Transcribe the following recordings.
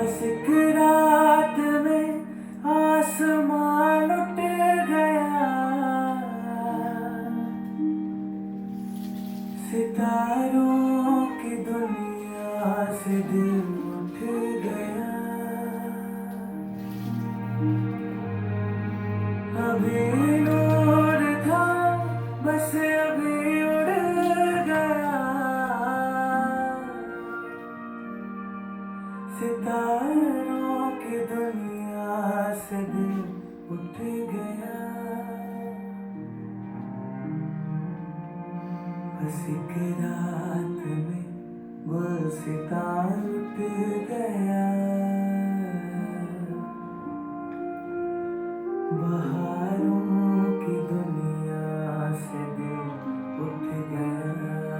बस एक रात में आसमान लुट गया, सितारों की दुनिया से दिल उठ गया। अभी नूर था बस अभी उड़ गया, सितारों की दुनिया से दिल उठ गया। बस एक रात में गुलसिता उठ गया, बहारों की दुनिया से दिल उठ गया।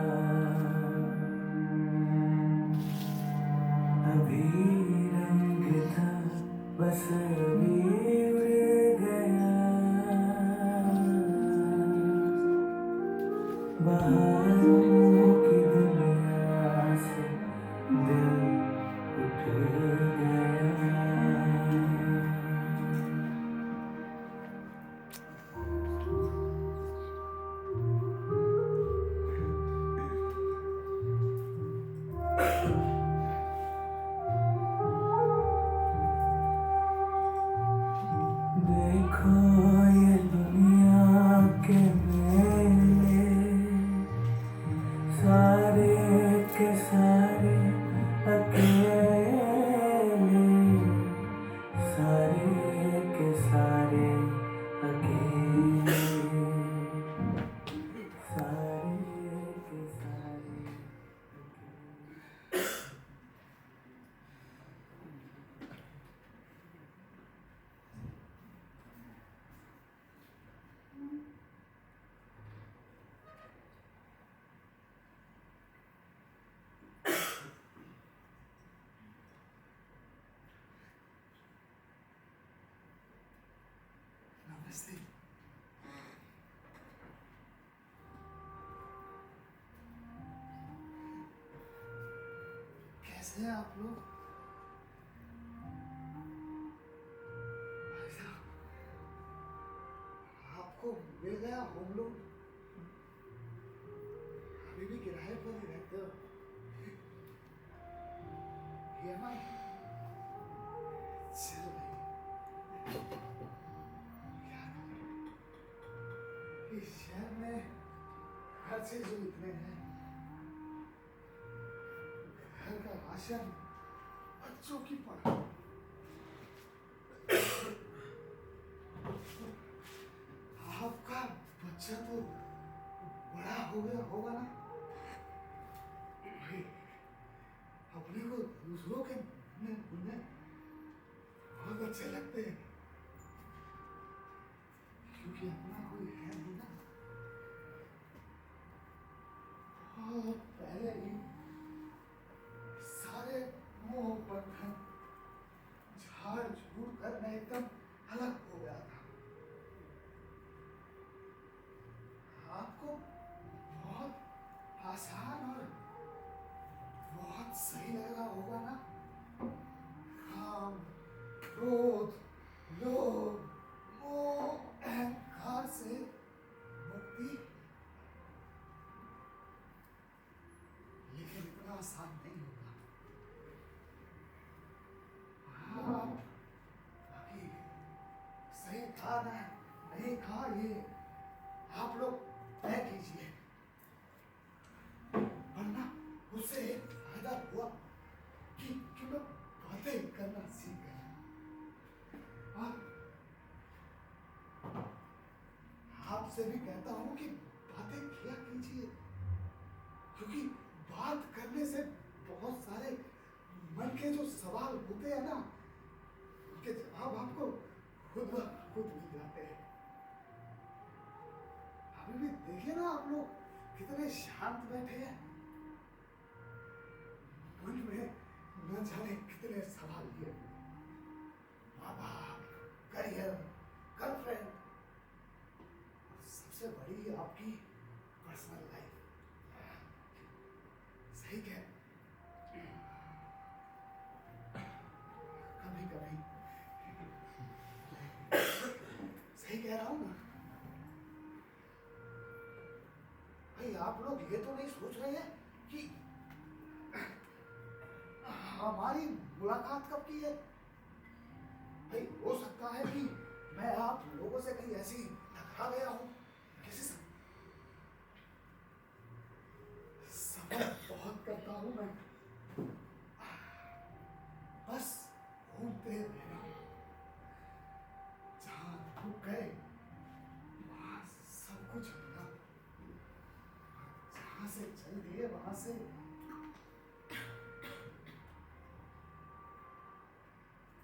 अभी रंग था बस अभी उड़ गया, बहारों की दुनिया से दिल उठ गया। देखो ये दुनिया के मेले सारे के सारे अकेले, सारे के सारे अकेले, सारे के सारे नमस्ते। कैसे हैं आप लोग? भाई साहब, आपको मिल गया होम लोन? अभी भी किराए पर ही रहते हो? EMI चल रही। क्या करें? इस शहर में खर्चे जो इतने हैं, घर का राशन, बच्चों की पढ़ाई, आपका बच्चा तो बड़ा हो गया होगा ना भाई? अपने को दूसरों के नन्हे बहुत अच्छे लगते हैं, क्योंकि अपना कोई है नहीं ना। और पहले ही सारे मोह बंधन झाड़ झूड़ कर मैं एकदम अलग हो गया था। आपको बहुत आसान और बहुत सही लग रहा होगा ना? काम, क्रोध, लोभ, मोह, अहंकार से मुक्ति, लेकिन इतना आसान नहीं होगा। बाकी सही था ना नहीं था, ये आप लोग तय कीजिए, वरना उससे एक फायदा हुआ कि मैं बातें करना सीख गया। और आपसे भी कहता हूं कि बातें किया कीजिए, क्योंकि बात करने से बहुत सारे मन के जो सवाल होते हैं ना, उनके जवाब आपको खुद ब खुद मिल जाते हैं। अभी भी देखिए ना, आप लोग कितने शांत बैठे हैं। मन में न जाने कितने सवाल लिए, माँ बाप, करियर, गर्लफ्रेंड, सबसे बड़ी आपकी पर्सनल लाइफ। सही कह कह रहा हूं ना भाई, आप लोग ये तो नहीं सोच रहे हैं कि हमारी मुलाकात कब की है? भाई हो सकता है कि मैं आप लोगों से कहीं ऐसी टकरा गया हूं किसी से। सफर बहुत करता हूं मैं, बस घूमते रहना। जहां रुक गए वहां सब कुछ मिला, जहां से चल दिए वहां से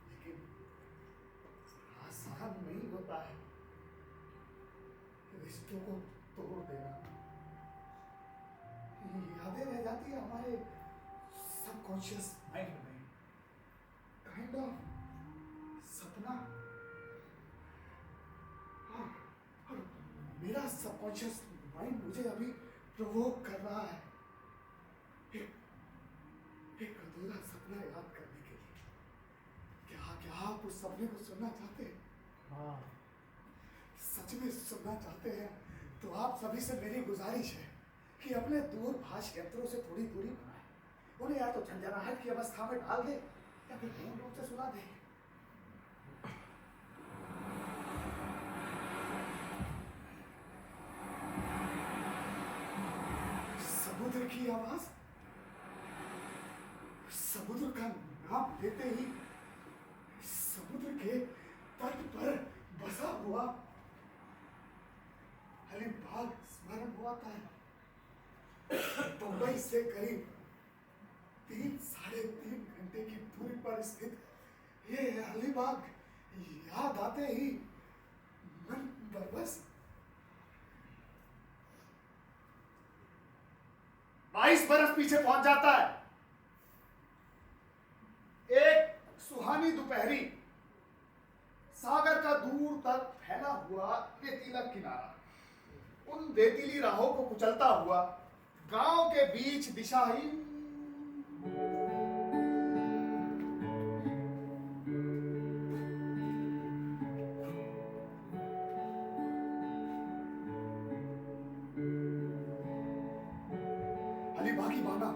लेकिन आसान नहीं होता है रिश्तों को तोड़ देना। यादें रह जाती है हमारे सबकॉन्शियस माइंड में, काइंड ऑफ सपना। हाँ, और मेरा सबकॉन्शियस माइंड मुझे अभी प्रोवोक कर रहा है एक अधूरा सपना याद करने के लिए। क्या आप उस सपने को सुनना चाहते हैं? हाँ। सच में सुनना चाहते हैं तो आप सभी से मेरी गुजारिश है कि अपने दूरभाष यंत्रों से थोड़ी दूरी बनाएं। उन्हें या तो झंझनाहट की अवस्था में डाल दे या फिर पूर्ण रूप से सुना दे। समुद्र की आवाज, समुद्र का नाम लेते ही समुद्र के तट पर बसा हुआ अलीबाग स्मरण हुआ था। मुंबई से करीब 3-3.5 घंटे की दूरी पर स्थित ये अलीबाग याद आते ही मन बरबस 22 बरस पीछे पहुंच जाता है। एक सुहानी दोपहरी, सागर का दूर तक फैला हुआ रेतीला किनारा उन रेतीली राहों को कुचलता हुआ गांव के बीच दिशाहीन अलीबागी बाना,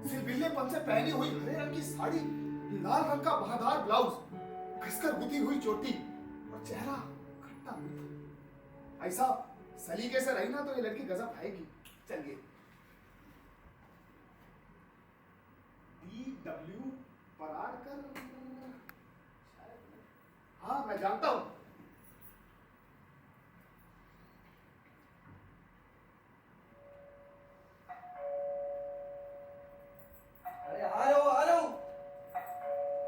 सिलबिल्लेपन से पहनी हुई हरे रंग की साड़ी, लाल रंग का बहादार ब्लाउज, घसकर गुथी हुई चोटी और चेहरा खट्टा मीठा। ऐसा सलीके से रही ना तो ये लड़की गजब खाएगी। चलिए। D.W. पराड़कर, हाँ मैं जानता हूं। अरे आ रहा हूँ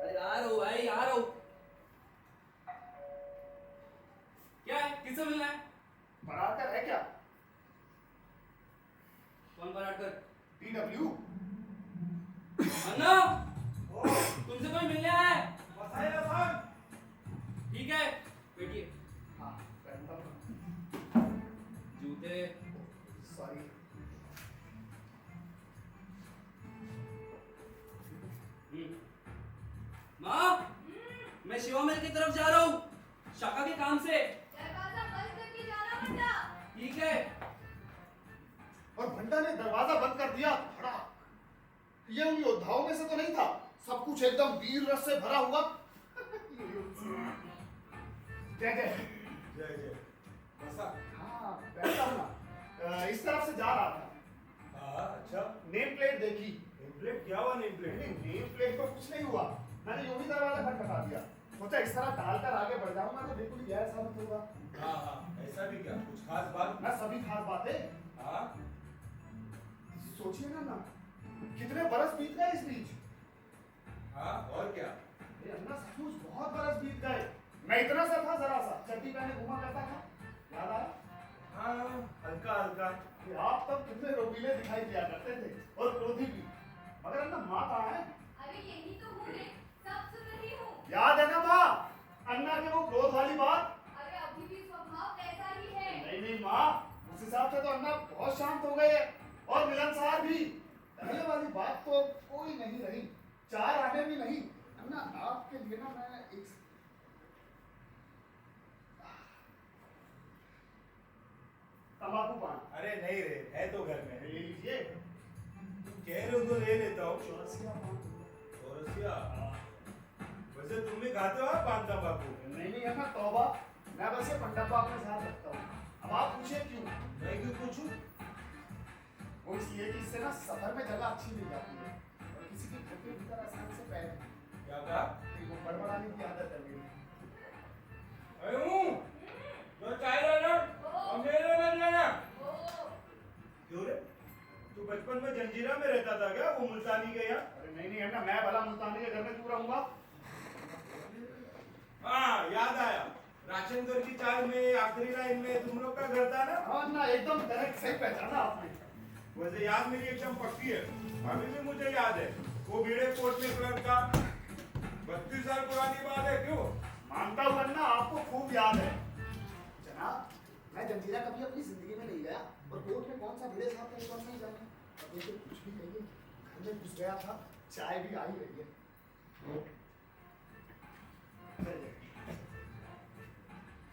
अरे आ रहा हूँ भाई, आ रहा हूँ। क्या है, किससे मिलना है? पराड़कर है क्या? कौन पराठकर? D.W. अन्ना, तुमसे कोई मिलने आया है? ठीक है, बैठिए। हाँ बैठता हूं। जूते। सॉरी। माँ, मैं शिवा महल की तरफ जा रहा हूँ शाखा के काम से। दरवाजा बंद करके जाना बंदा। ठीक है। और भंडा ने दरवाजा बंद कर दिया धड़ाक। ये उन योद्धाओं में से तो नहीं था, सब कुछ एकदम वीर रस से भरा हुआ। जय जय। जय जय। बसा। हाँ बैठा हूं ना, इस तरफ से जा रहा था। हाँ अच्छा। नेम प्लेट देखी। नेम प्लेट क्या हुआ? नेम प्लेट नेम प्लेट को कुछ नहीं हुआ, मैंने यूं ही दरवाजा खटखटा दिया। सोचा इस तरह टालकर आगे बढ़ जाऊंगा तो बिल्कुल गैर साबित होगा। हाँ हाँ, ऐसा भी क्या? कुछ खास बात? मैं सभी खास बातें। हाँ सोचिए ना कितने बरस बीत गए इस बीच। हाँ और क्या? ये अन्ना सचमुच बहुत बरस बीत गए। मैं इतना सा था, जरा सा चड्डी पहने घुमा करता था, याद आया? हाँ हल्का हल्का। कि आप तब कितने रोबीले दिखाई दिया करते थे और क्रोधी भी। मगर अन्ना माँ कहाँ है? अरे यही तो हूँ रे, सब सुन रही हूँ। याद है ना माँ, अन्ना के वो क्रोध वाली बात? अरे अभी भी स्वभाव वैसा ही है। नहीं माँ, उस हिसाब से तो अन्ना बहुत शांत हो गए और मिलनसार भी। पहले वाली बात तो कोई नहीं रही, 4 आने भी नहीं। अन्ना आपके लिए ना मैं एक तो ले लेता हूँ। चौरसिया पान। चौरसिया। वैसे तुम भी खाते हो पान तंबाकू? नहीं है ना, तौबा। मैं बस ये पंडब्बा अपने साथ रखता हूँ। अब आप पूछे क्यों? मैं क्यों पूछूं? वो इसलिए कि इससे ना सफर में जगह अच्छी मिल जाती है और किसी के घर के भीतर आसानी से पैर क्या कहा? वो बड़बड़ाने की आदत है मेरी। अरे हूँ, जो चाय लाना और मेरे मत लाना। क्यों रे? तू बचपन में जंजीरा में रहता था क्या? वो मुल्तानी के यहाँ? अरे नहीं है ना, मैं भला मुल्तानी के घर में क्यों रहूंगा? हाँ, याद आया। राशन घर की चार में आखिरी लाइन में तुम लोग का घर था ना? हाँ ना, एकदम करेक्ट, सही पहचाना आपने। वैसे याद मेरी एकदम पक्की है। अभी भी मुझे याद है। वो भिड़े कोट में क्लब का 32 साल पुरानी बात है। क्यों? मानता हूँ ना, आपको खूब याद है। जनाब, मैं जंजीरा कभी अपनी जिंदगी में नहीं गया और कोर्ट में कौन सा भिड़े साहब का निकल नहीं जाने। अब ये तो कुछ भी कहिए, घर में घुस गया था, चाय भी आई रही है।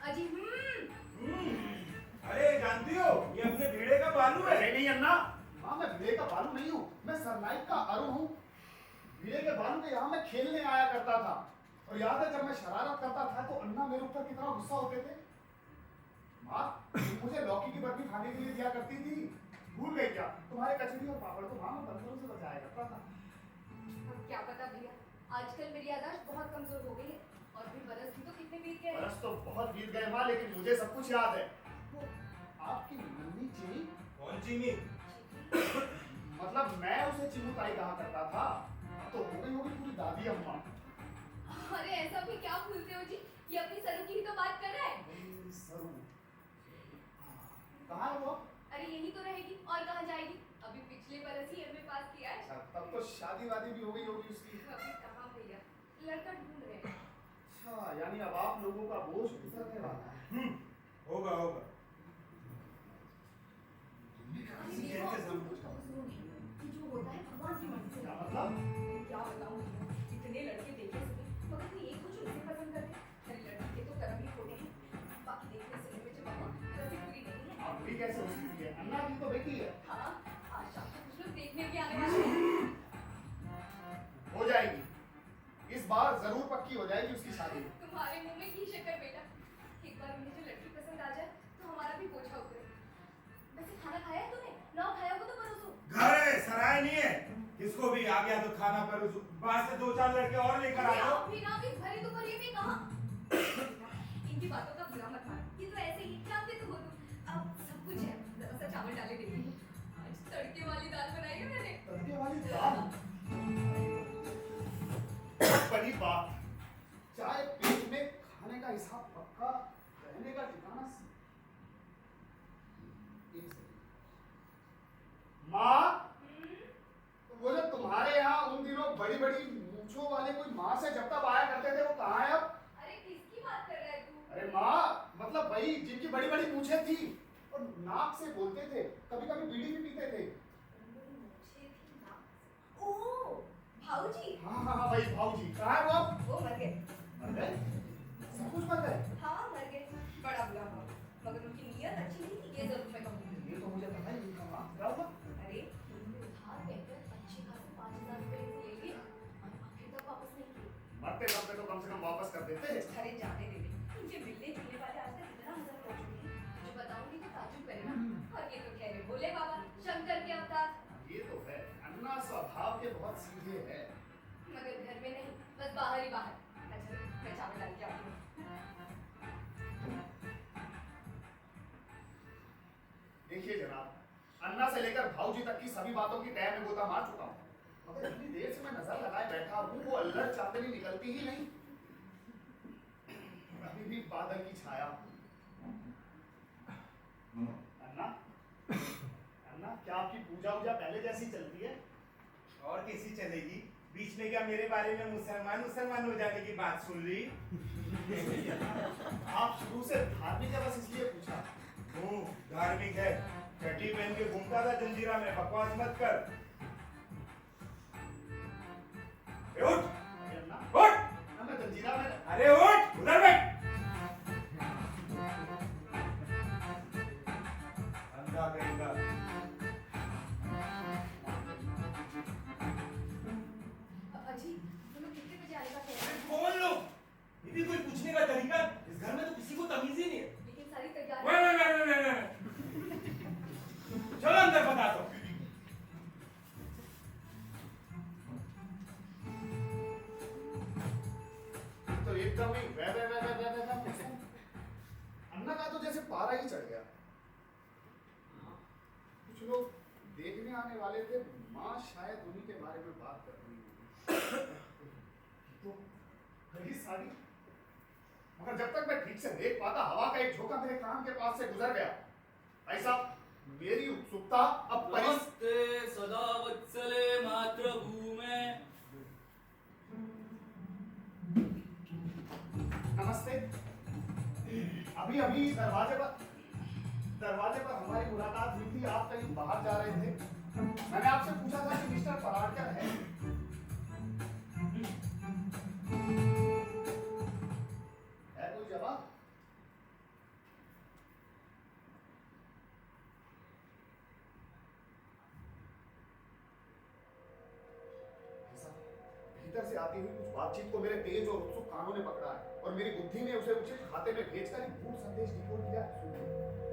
अजी अरे जानती हो, ये अपने भिड़े का बालू है। नहीं अन्ना, हाँ मैं भिड़े का बालू नहीं हूँ, मैं सरनाइक का अरु हूँ। भिड़े के बालू के यहाँ मैं खेलने आया करता था और याद है जब मैं शरारत करता था तो अन्ना मेरे ऊपर कितना गुस्सा होते थे। माँ मुझे लौकी की बर्फी खाने के लिए दिया करती थी, भूल गई क्या? तुम्हारे कचौरी और पापड़ को माँ मैं बंदरों से बचाया करता था। अब क्या पता भैया, आजकल मेरी याददाश्त बहुत कमजोर हो गई है और भी बरस भी तो कितने बीत गए हैं। बरस तो बहुत बीत गए माँ, लेकिन मुझे सब कुछ याद है। वो आपकी मम्मी चीनी, कौन चीनी? मतलब मैं उसे चिमुताई कहा करता था, अब तो हो गई होगी पूरी दादी अम्मा। अरे ऐसा भी क्या भूलते हो जी, ये अपनी सरू की ही तो बात कर रहा है। मेरी सरू, कहाँ है वो? अरे यही तो रहेगी और कहाँ जाएगी, अभी पिछले बरस ही एमए पास किया है। अच्छा, तब तो शादी वादी भी हो गई होगी उसकी। अभी कहाँ भैया, लड़का ढूंढ रहे हैं। अच्छा, यानी अब आप लोगों का बोझ उतरने वाला है। होगा होगा। अरे देखो, तुम कुछ तो सुनो नहीं, कि जो होता है भगवान की मर्जी से क्या होता है। मतलब? क्या बताऊं भैया, इतने लड़के देखे सभी, मगर कोई एक को जो इसे पसंद करते, अरे लड़की के तो कर्म ही खोटे हैं, बाकी देखने सुनने में जो बाबा रसी पूरी नहीं है। आप भी कैसे हो सकती है? अन्ना की तो बेटी है। हाँ, आज शाम को कुछ लोग देखने भी आने वाले हैं। हो जाएगी, इस बार जरूर पक्की हो जाएगी उसकी शादी। तुम्हारे मुंह में घी शक्कर बेटा, एक बार उन्हें जो लड़की पसंद आ जाए तो हमारा भी बोझा उतरे। वैसे खाना खाया है तूने? ना खाया हो तो परोसो। घर है, सराय नहीं है। किसको भी आ गया तो खाना परोसो। बाहर से 2-4 लड़के और लेकर आ जाओ। आप भी ना इस भरी दोपहर में कहाँ? इनकी बातों का बुरा मत मान, ये तो ऐसे ही जानते तो हो तुम। अब सब कुछ है, जरा सा चावल डाले देखिए। आज तड़के वाली दाल बनाई है मैंने। तड़के वाली दाल, बड़ी बात। चाय पेट में, खाने का हिसाब पक्का, रहने का ठिकाना एक सेकंड। माँ, वो जो तुम्हारे यहाँ उन दिनों बड़ी बड़ी मूंछों वाले कोई माँ से जब तक आया करते थे वो कहाँ है अब? अरे किसकी बात कर रहा है तू? अरे माँ, मतलब वही जिनकी बड़ी बड़ी मूंछें थी और नाक से बोलते थे, कभी कभी बीड़ी भी पीते थे। मुझे भी ना। ओह, भाऊजी। हाँ हाँ हाँ, भाई भाऊजी कहाँ है वो अब? वो मर गए। मर गए? सब कुछ मर गए? हाँ मर गए, बड़ा बुरा हुआ, मगर उनकी नीयत अच्छी नहीं थी, ये जरूर मैं कहूँगी। ये तो मुझे पता ही नहीं था माँ, क्या हुआ? अरे उन्होंने उधार लेकर अच्छे खासे 5,000 रुपए ले लिए और आखिर तक वापस नहीं किए। मरते दम पे तो कम से कम वापस कर देते। अरे जाने दे दे, मुझे मिलने जुलने वाले आज तक इतना हजार हो चुके हैं, जो बताऊंगी तो ताजुब करेगा। और ये तो कह रहे भोले बाबा शंकर के अवतार, ये तो है, अन्ना स्वभाव के बहुत सीधे है। मगर घर में नहीं, बस बाहर ही बाहर। अच्छा मैं चावल डाल के आती हूँ। देखिए जनाब, अन्ना से लेकर भाऊजी तक की सभी बातों की तय में गोता मार चुका हूँ, मगर इतनी देर से मैं नजर लगाए बैठा हूँ, वो अल्लड़ चांदनी निकलती ही नहीं। अभी भी बादल की छाया। अन्ना, अन्ना क्या आपकी पूजा वूजा पहले जैसी चलती है? और कैसी चलेगी? बीच में क्या मेरे बारे में मुसलमान हो जाने की बात सुन ली? आप शुरू से धार्मिक है, बस इसलिए पूछा। हूँ, धार्मिक है। चड्डी पहन के घूमता था जंजीरा में, बकवास मत कर। ए, उठ! अरे अन्ना, उठ! अन्ना, मैं जंजीरा में। अरे उठ! उधर बैठ! अंधा कहेगा। का तरीका, इस घर में तो किसी को तमीज ही नहीं है। लेकिन सारी तैयारी नहीं। चलो अंदर बता दो। तो एकदम ही वे अन्ना का तो जैसे पारा ही चढ़ गया। कुछ लोग देखने आने वाले थे, माँ शायद उन्हीं के बारे में बात कर रही होगी। तो हरी साड़ी, मगर जब तक मैं ठीक से देख पाता, हवा का एक झोंका मेरे कान के पास से गुजर गया। भाई साहब, मेरी उत्सुकता अब नमस्ते सदा वत्सले मातृभूमे। नमस्ते। अभी अभी दरवाजे पर हमारी मुलाकात हुई थी। आप कहीं बाहर जा रहे थे। मैंने आपसे पूछा था कि मिस्टर पराडकर है। है कोई जवाब? भीतर से आती हुई कुछ बातचीत को मेरे तेज और उत्सुक कानों ने पकड़ा है और मेरी बुद्धि ने उसे उचित खाते में भेजकर एक गूढ़ संदेश डिकोड किया।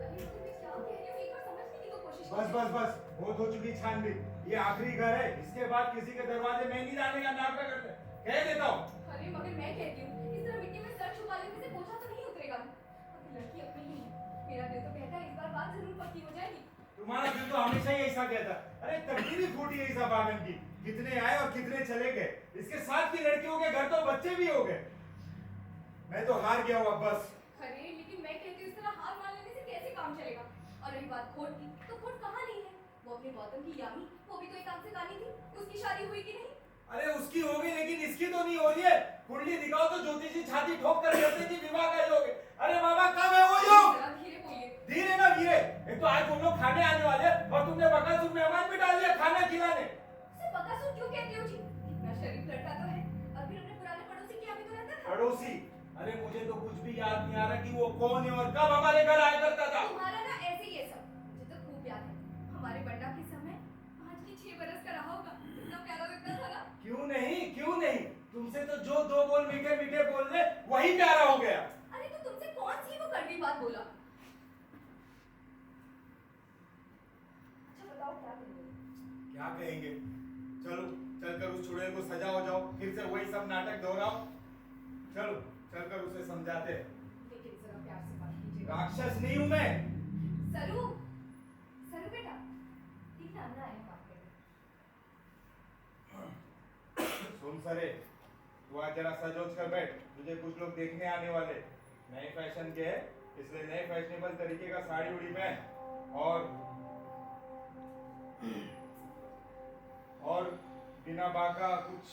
अरे तुम क्या कह रही हो, एक बार समझने की तो कोशिश बस करो। बस बस, बहुत हो चुकी छानबीन। ये आखिरी घर है, इसके बाद किसी के दरवाजे में नहीं जाने का नाटक करते। कह देता हूँ। अरे मगर मैं कहती हूँ, इस तरह मिट्टी में सर छुपा लेने से बोझा तो नहीं उतरेगा। अगर लड़की अपनी ही है, मेरा दिल तो कहता है इस बार बात जरूर पक्की हो जाएगी। तुम्हारा दिल तो हमेशा ही ऐसा कहता। अरे तकदीर ही फूटी है इस अपार्टमेंट की। कितने आए और कितने चले गए। इसके साथ की लड़कियों के घर तो बच्चे भी हो गए। मैं तो हार गया हूँ अब बस। अरे लेकिन मैं कहती हूँ, इस तरह हार मान लेने से कैसे काम चलेगा। और रही बात खोट की, तो खोट कहाँ नहीं है। वो अपने गौतम की यामी, वो भी तो एक आंख से कानी थी। उसकी शादी हुई कि नहीं? अरे उसकी हो गई, लेकिन इसकी तो नहीं हो रही है। कुंडली दिखाओ तो ज्योतिष जी छाती ठोक कर कहते जी विवाह का योग है। अरे बाबा कब है वो योग? जरा धीरे बोलिए। धीरे ना धीरे। एक तो आज तुम लोग खाने आने वाले और तुमने बकासुर मेहमान भी डाल दिया खाना खिलाने। उसे बकासुर क्यों कहते हो जी? इतना शरीफ लड़का तो है। और फिर अपने पुराने पड़ोसी के यहाँ भी तो रहता था। पड़ोसी? अरे मुझे तो कुछ भी याद नहीं आ रहा कि वो कौन है और कब हमारे घर आया करता था। तुम्हारा ना ऐसे ही है सब। मुझे तो खूब याद है, हमारे बंडा के समय 5 की 6 बरस का रहा होगा। कितना प्यारा लगता था ना। क्यों नहीं, क्यों नहीं। तुमसे तो जो दो बोल मीठे मीठे बोल ले वही प्यारा हो गया। अरे तो तुमसे कौन सी वो कड़वी बात बोला? अच्छा बताओ क्या करोगे? क्या कहेंगे? चलो चलकर उस चुड़ैल को सजा हो जाओ, फिर से वही सब नाटक दोहराओ। चलो चलकर उसे समझाते हैं। लेकिन जरा प्यार से बात कीजिएगा। राक्षस नहीं हूं मैं। सरू, सरू बेटा, ठीक है ना, है बात करें। सुन सरे, तू आज जरा सजोज कर बैठ। तुझे कुछ लोग देखने आने वाले। नए फैशन के है, इसलिए नए फैशनेबल तरीके का साड़ी उड़ी पहन और बिना बाका कुछ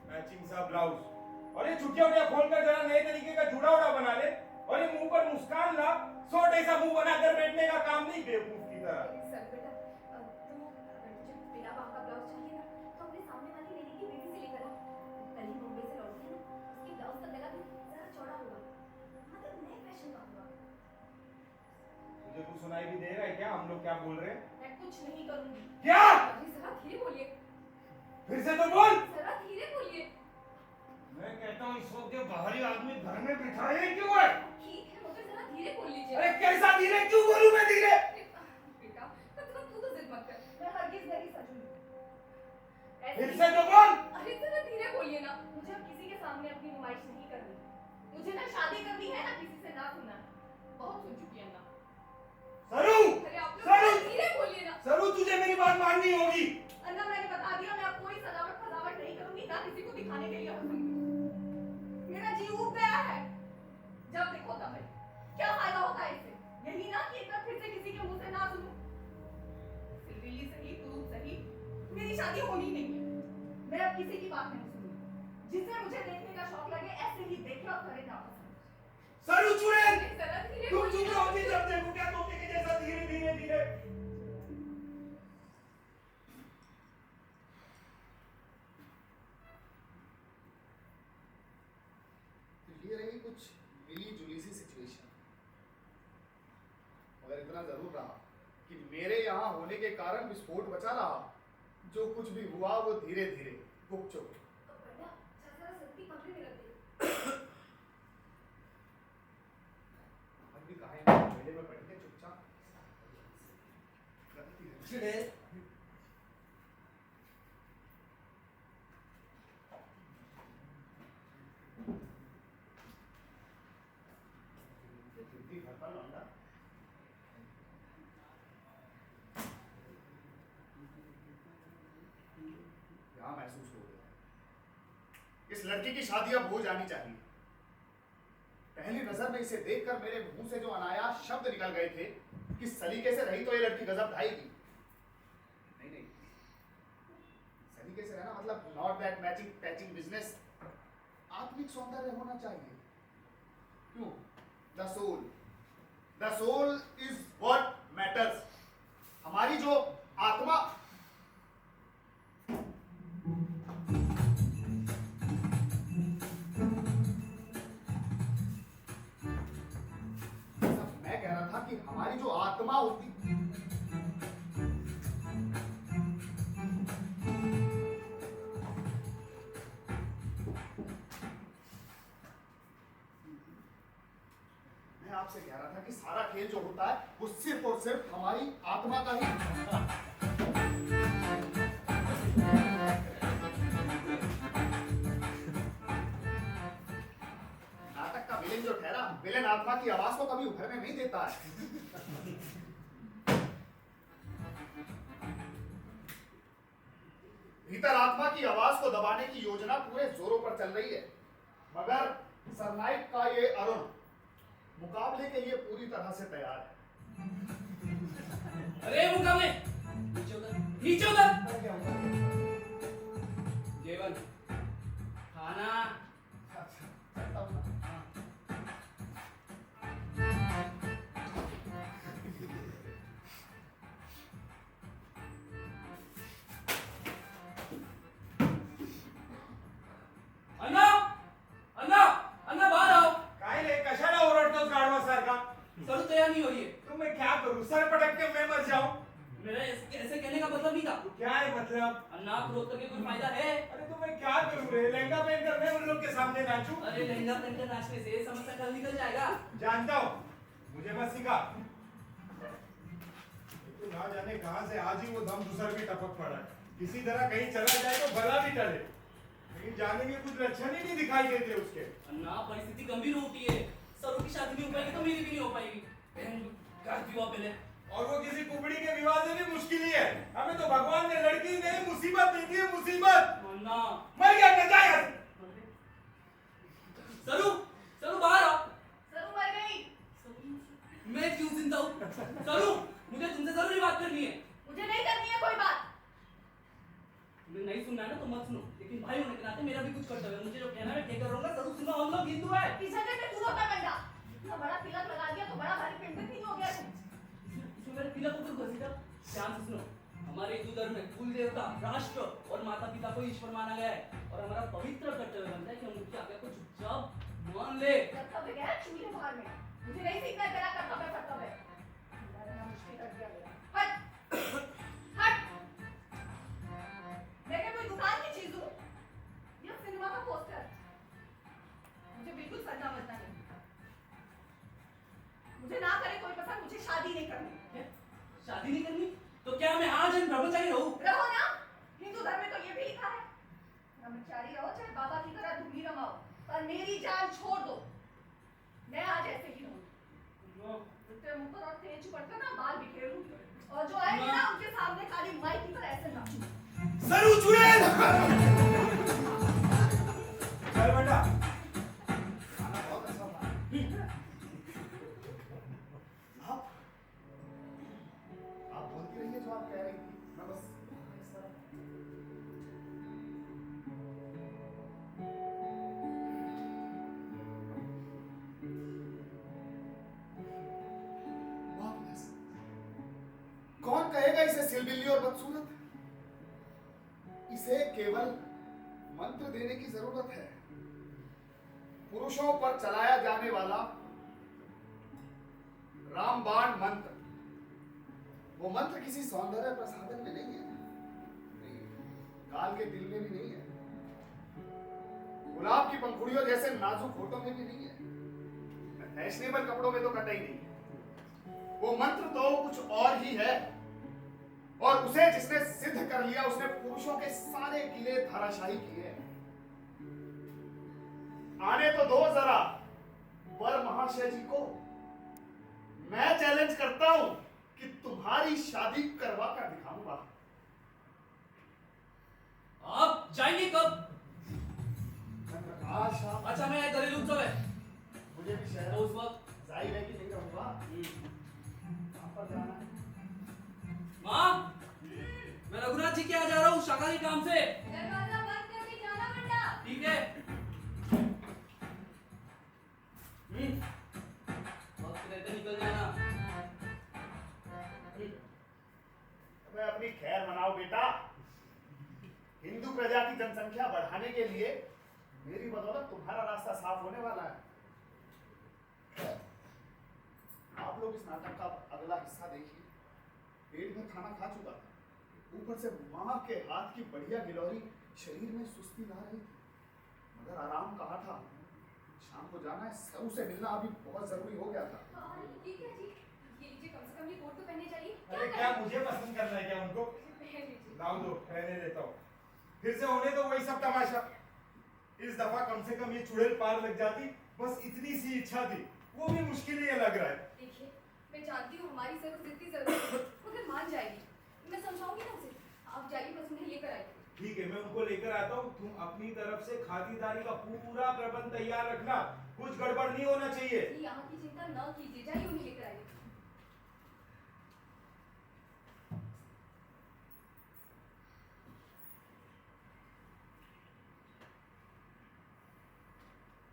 मैचिंग सा ब्लाउज और ये छुट्टियां उड़िया खोलकर जरा नए तरीके का जुड़ा उड़ा बना ले और ये मुंह पर मुस्कान ला। सोट ऐसा मुंह बनाकर बैठने का काम नहीं बेवकूफ की तरह। सरू बेटा, तू अगर तुझे बिना बाह का ब्लाउज चाहिए ना, तो अपने सामने वाली लेडी की बेटी से लेकर आ। कल ही मुंबई से लौटी है ना, उसके ब्लाउज का गला भी जरा चौड़ा होगा, मतलब नए फैशन का होगा। तुझे कुछ सुनाई भी दे रहा है क्या हम लोग क्या बोल रहे हैं? मैं कुछ नहीं करूंगी। क्या? अरे जरा धीरे बोलिए। फिर से तो बोल। जरा धीरे बोलिए। मैं कहता हूँ इस वक्त ये बाहरी आदमी घर में बिठाए क्यों है? ठीक है मगर जरा धीरे बोल लीजिए। अरे कैसा धीरे, क्यों बोलूं मैं धीरे? बेटा, तू तो जिद मत कर। मैं हरगिज नहीं सजूंगी। फिर से तो बोल। अरे जरा धीरे बोलिए ना। मुझे अब किसी के सामने अपनी नुमाइश नहीं करनी। मुझे ना शादी करनी है ना किसी से ना सुना। बहुत सुन चुकी है ना। सरू, अरे आप सरू, लोग धीरे बोलिए ना। सरू तुझे मेरी बात माननी होगी। अन्ना मैंने बता दिया, मैं अब कोई सजावट नहीं करूंगी, ना किसी को दिखाने के लिए हंसूंगी। मेरा जी उब गया है। जब देखो तब है। क्या फायदा होता है इससे? यही ना कि एक बार फिर से किसी के मुंह से ना सुनूं। सिल्ली सही, तू सही, मेरी शादी होनी नहीं है। मैं अब किसी की बात नहीं सुनूंगी। जिसे मुझे देखने का शौक लगे ऐसे ही देखे और करे ना पसंद। सरू चुड़ैल, जरा धीरे तुम बोलिए चुप ना। रहोगी जब देखो क्या तोते के जैसा धीरे धीरे धीरे। ये रही कुछ मिली जुली सी सिचुएशन। मगर इतना जरूर रहा कि मेरे यहाँ होने के कारण विस्फोट बचा रहा। जो कुछ भी हुआ वो धीरे धीरे गुपचुप। तो बेटा, जरा सत्ती पकड़े में रख दे। चुड़ैल यहाँ महसूस हो गया इस लड़की की शादी अब हो जानी चाहिए। पहली नजर में इसे देखकर मेरे मुंह से जो अनायास शब्द निकल गए थे कि सलीके से रही तो ये लड़की गजब ढाएगी। नहीं नहीं, सलीके से रहना मतलब not that matching patching business. आत्मिक सौंदर्य होना चाहिए। क्यों? The soul is what matters. हमारी जो आत्मा मैं कह रहा था कि हमारी जो आत्मा होती मैं आपसे कह रहा था कि सारा खेल जो होता है वो सिर्फ और सिर्फ हमारी आत्मा का ही। नाटक का विलेन जो ठहरा, विलेन आत्मा की आवाज को कभी उभरने नहीं देता है। भीतर आत्मा की आवाज को दबाने की योजना पूरे जोरों पर चल रही है, मगर सरनाइक का ये अरुण मुकाबले के लिए पूरी तरह से तैयार है। अरे मुकाबले नीचे उतर जेवन खाना चलता हूं ना। अन्ना अन्ना अन्ना बाहर आओ। काय रे कशाला ओरडतोस गाढवासारखा? सर तैयार नहीं हो रही है। तो मैं क्या करूं? सर पटक के मैं मर जाऊं? मेरा ऐसे कहने का मतलब नहीं था। क्या है मतलब? अन्ना आप रोक करके कोई फायदा है? अरे तो मैं क्या करूं रे? लहंगा पहनकर मैं उन लोग के सामने नाचूं? अरे लहंगा पहनकर नाचने से समस्या कल निकल जाएगा। जानता हूं, मुझे मत सिखा। तो ना जाने कहां से आज ही वो दम दूसर भी टपक पड़ा है। किसी तरह कहीं चला जाए तो भला भी टले, लेकिन जाने के कुछ लक्षण ही नहीं दिखाई देते उसके। अन्ना परिस्थिति गंभीर होती है। सरों की शादी नहीं हो पाएगी तो मेरी भी नहीं हो पाएगी। बहन कर दियो पहले। और वो किसी कुबड़ी के विवाह से भी मुश्किल ही है। हमें तो भगवान ने लड़की नहीं मुसीबत दी थी, मुसीबत। अन्ना मर गया न जाए। सरू सरू बाहर आओ। सरू मर गई। मैं क्यों जिंदा हूँ? सरू मुझे तुमसे जरूरी बात करनी है। मुझे नहीं करनी है कोई बात। तुम्हें नहीं सुनना है ना तो मत सुनो, लेकिन भाई होने के नाते मेरा भी कुछ कर्तव्य है। मुझे जो कहना है ठीक करूंगा। सरू सुनो, हम लोग हिंदू है। इस जगह पे तू होता बंदा। इतना बड़ा तिलक लगा दिया तो बड़ा भारी पिंड नहीं हो गया तू। इसमें मेरे तिलक को क्यों घसीटा? ध्यान से सुनो, हमारे हिंदू धर्म में कुल देवता, राष्ट्र और माता पिता को ईश्वर माना गया है और हमारा पवित्र कर्तव्य बनता है कि हम उनकी आज्ञा को चुपचाप मान ले। कर्तव्य क्या है? चूल्हे बाहर में। मुझे नहीं सीखना है तेरा कर्तव्य कर्तव्य। तुम्हारा नाम मुश्किल कर दिया गया। हट हट। मैं क्या कोई दुकान की चीज हूँ? या सिनेमा का पोस्टर? मुझे बिल्कुल सजना मतना नहीं। मुझे ना करे कोई पसंद, मुझे शादी नहीं करनी। क्या? शादी नहीं करनी? तो क्या मैं आज ब्रह्मचारी रहूं? रहो ना, हिंदू धर्म में तो ये भी लिखा है, ब्रह्मचारी रहो चाहे बाबा की तरह धूली रमाओ, पर मेरी जान छोड़ दो। मैं आज ऐसे ही रहूं। तेरे मुंह पर और तेज पड़कर ना बाल बिखेर लूंगी, और जो आएंगे ना उनके सामने खाली माइक की तरह ऐसे नाचूंगी। सरू चुड़ैल! चल बेटा। खाना बहुत अच्छा बना। आप बोलती रहिए जो आप कह रही थी, मैं बस इस तरह। Marvelous. कौन कहेगा इसे सिलबिल्ली और बदसूरत? इसे केवल मंत्र देने की जरूरत है। पुरुषों पर चलाया जाने वाला रामबाण मंत्र, वो मंत्र किसी सौंदर्य प्रसाधन में नहीं है, गाल के दिल में भी नहीं है, गुलाब की पंखुड़ियों जैसे नाजुक होठों में भी नहीं है, फैशनेबल कपड़ों में तो कतई नहीं है। वो मंत्र तो कुछ और ही है। और उसे जिसने सिद्ध कर लिया उसने पुरुषों के सारे किले धराशायी किए हैं। आने तो दो जरा वर महाशय जी को। मैं चैलेंज करता हूं कि तुम्हारी शादी करवा कर दिखाऊंगा। आप जाएंगे कब? मैं प्रकाश आप अच्छा, मैं घरेलू उत्सव है मुझे भी तो शहर उस वक्त जाहिर है कि नहीं रहूंगा। कहां पर जाना है? माँ, मैं रघुनाथ जी के यहाँ जा रहा हूँ शाखा के काम से। दरवाजा बंद करके जाना बेटा। ठीक है। वक्त रहते निकल जाना। मैं अपनी खैर मनाओ बेटा। हिंदू प्रजा की जनसंख्या बढ़ाने के लिए मेरी बदौलत तुम्हारा रास्ता साफ होने वाला है। आप लोग इस नाटक का अगला हिस्सा देखिए। पेट में खाना खा चुका था, ऊपर से माँ के हाथ की बढ़िया गिलोरी शरीर में सुस्ती ला रही थी, मगर आराम कहा था। शाम को जाना है, सरू से मिलना अभी बहुत जरूरी हो गया था। ये क्या जी? ये लीजिए, कम से कम ये कोट तो पहनने चाहिए। अरे क्या मुझे पसंद करना है क्या उनको? पहन लीजिए। लाओ दो, पहने देता हूँ। फिर से होने दो वही सब तमाशा। इस दफा कम से कम ये चुड़ैल पार लग जाती, बस इतनी सी इच्छा थी, वो भी मुश्किल ही लग रहा है। देखिए, मैं जानती हूँ हमारी जरूरत जितनी जरूरत है, मगर मान जाएगी। मैं समझाऊंगी ना उसे। आप जाइए, बस उन्हें लेकर आइए। ठीक है, मैं उनको लेकर आता हूँ। तुम अपनी तरफ से खातिरदारी का पूरा प्रबंध तैयार रखना, कुछ गड़बड़ नहीं होना चाहिए। जी, यहाँ की चिंता न कीजिए, जाइए उन्हें लेकर आइए।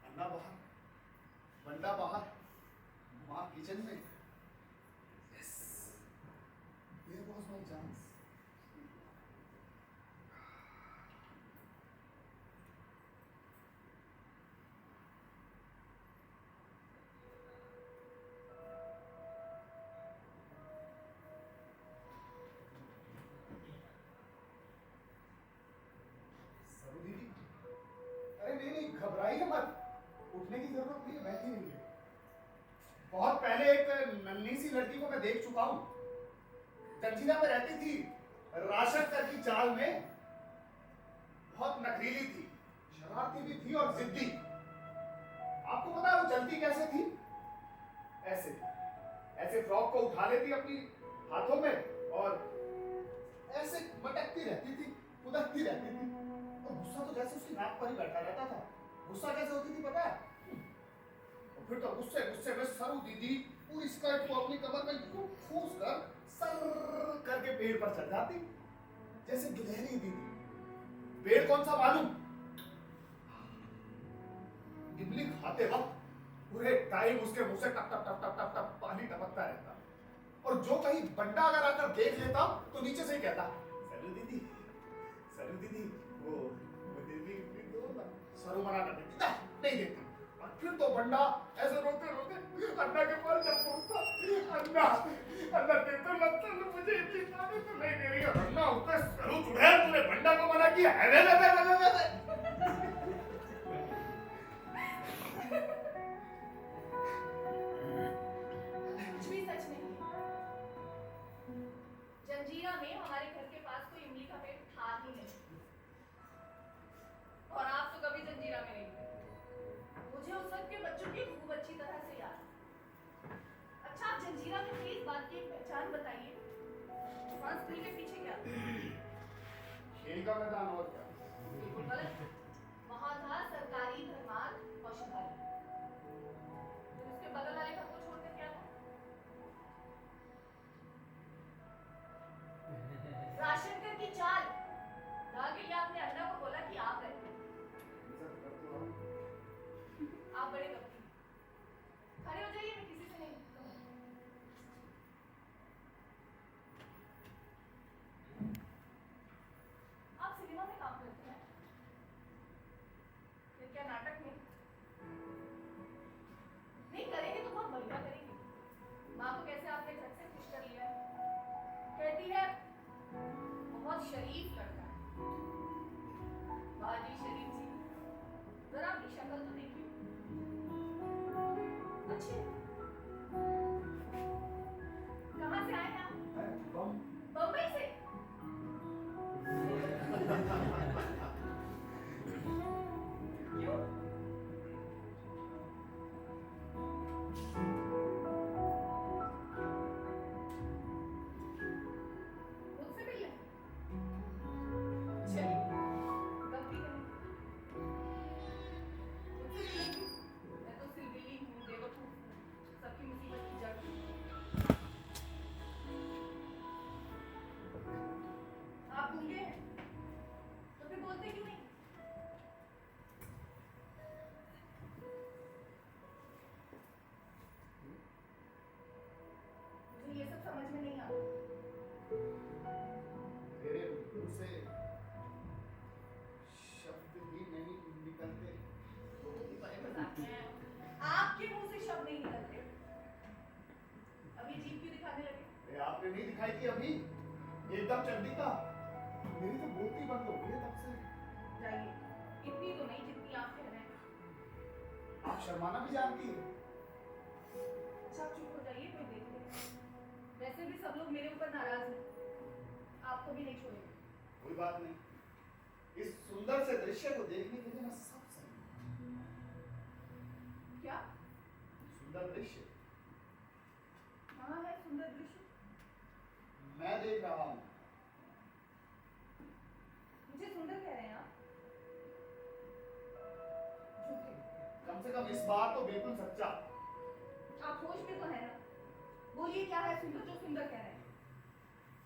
अन्ना बाहर, बंडा बाहर, माँ किचन में। Yes, there was my chance. सरू दीदी, अरे नहीं, घबराइए मत। उठने की जरूरत नहीं है, बैठी रहिए। बहुत पहले एक नन्ही सी लड़की को मैं देख चुका हूँ। जंजीरा में रहती थी, राशन कर की चाल में। बहुत नखरीली थी, शरारती भी थी और जिद्दी। आपको पता है वो चलती कैसे थी? ऐसे ऐसे फ्रॉक को उठा लेती अपनी हाथों में और ऐसे मटकती रहती थी, उदकती रहती थी। और गुस्सा तो जैसे उसकी नाक पर ही बैठा रहता था। गुस्सा कैसे होती थी पता है? और फिर तो गुस्से गुस्से में सरू दीदी पूरी स्कर्ट को अपनी कमर में यूं ठूस कर सर करके पेड़ पर चढ़ जाती, जैसे गिलहरी दीदी। पेड़ कौन सा मालूम? इमली खाते वक्त पूरे टाइम उसके मुंह से टप टप टप टप टप टप पानी टपकता रहता। और जो कहीं बंडा अगर आकर देख लेता तो नीचे से ही कहता, सरू दीदी, वो दीदी दो ना। सरू मना कर देती, नहीं देती। और फिर तो बंडा ऐसे रोते रोते अन्ना के पास जब पहुंचता, अन्ना दे तो लगता है मुझे इतनी पानी तो नहीं दे रही है। अन्ना होता, सरू चुड़ैल, तूने बंडा को मना किया है? कुछ भी सच नहीं है। जंजीरा में हमारे घर के पास कोई इमली का पेड़ था ही नहीं। और आप तो कभी जंजीरा में नहीं थे। मुझे उस वक्त के बच्चों की खूब अच्छी तरह से याद है। अच्छा, आप जंजीरा में थे, इस बात की एक पहचान बताइए। वहाँ स्कूल के पीछे क्या था? खेल का मैदान और क्या? बिल्कुल गलत। वहाँ था सरकारी धर्मार्थ औषधालय। फिर उसके बगल वाले घर को छोड़कर क्या था? राशन कर की चाल। जहाँ के लिए आपने अन्ना को बोला कि आप रहते हैं। आप बड़े कपटी। खड़े हो जाइए, मैं किसी से नहीं कहूँगी। आप सिनेमा में काम करते हैं? फिर क्या नाटक में? नहीं करेंगे तो बहुत बढ़िया करेंगे। माँ को कैसे आपने झट से खुश कर लिया है? कहती है बहुत शरीफ लड़का है। बाजी शरीफ जी, जरा अपनी शक्ल तो देखिए। अच्छी है। कहाँ से आए हैं आप? बम बम्बई से? आई थी अभी एकदम चंडिका मेरी तो बोलती बंद हो गई है तब से। जाइए, इतनी तो नहीं जितनी आप कह रहे हैं। आप शर्माना भी जानती है। अच्छा आप चुप हो जाइए, कोई देख ले। वैसे भी सब लोग मेरे ऊपर नाराज हैं, आपको भी नहीं छोड़ेंगे। कोई बात नहीं, इस सुंदर से दृश्य को देखने के लिए मैं सब सही। क्या? सुंदर दृश्य कहाँ है सुंदर दृश्य? मैं देख रहा हूँ। मुझे सुंदर कह रहे हैं आप? झूठे। कम से कम इस बार तो बिल्कुल सच्चा। आप होश में तो है ना? बोलिए क्या है सुंदर जो सुंदर कह रहे हैं?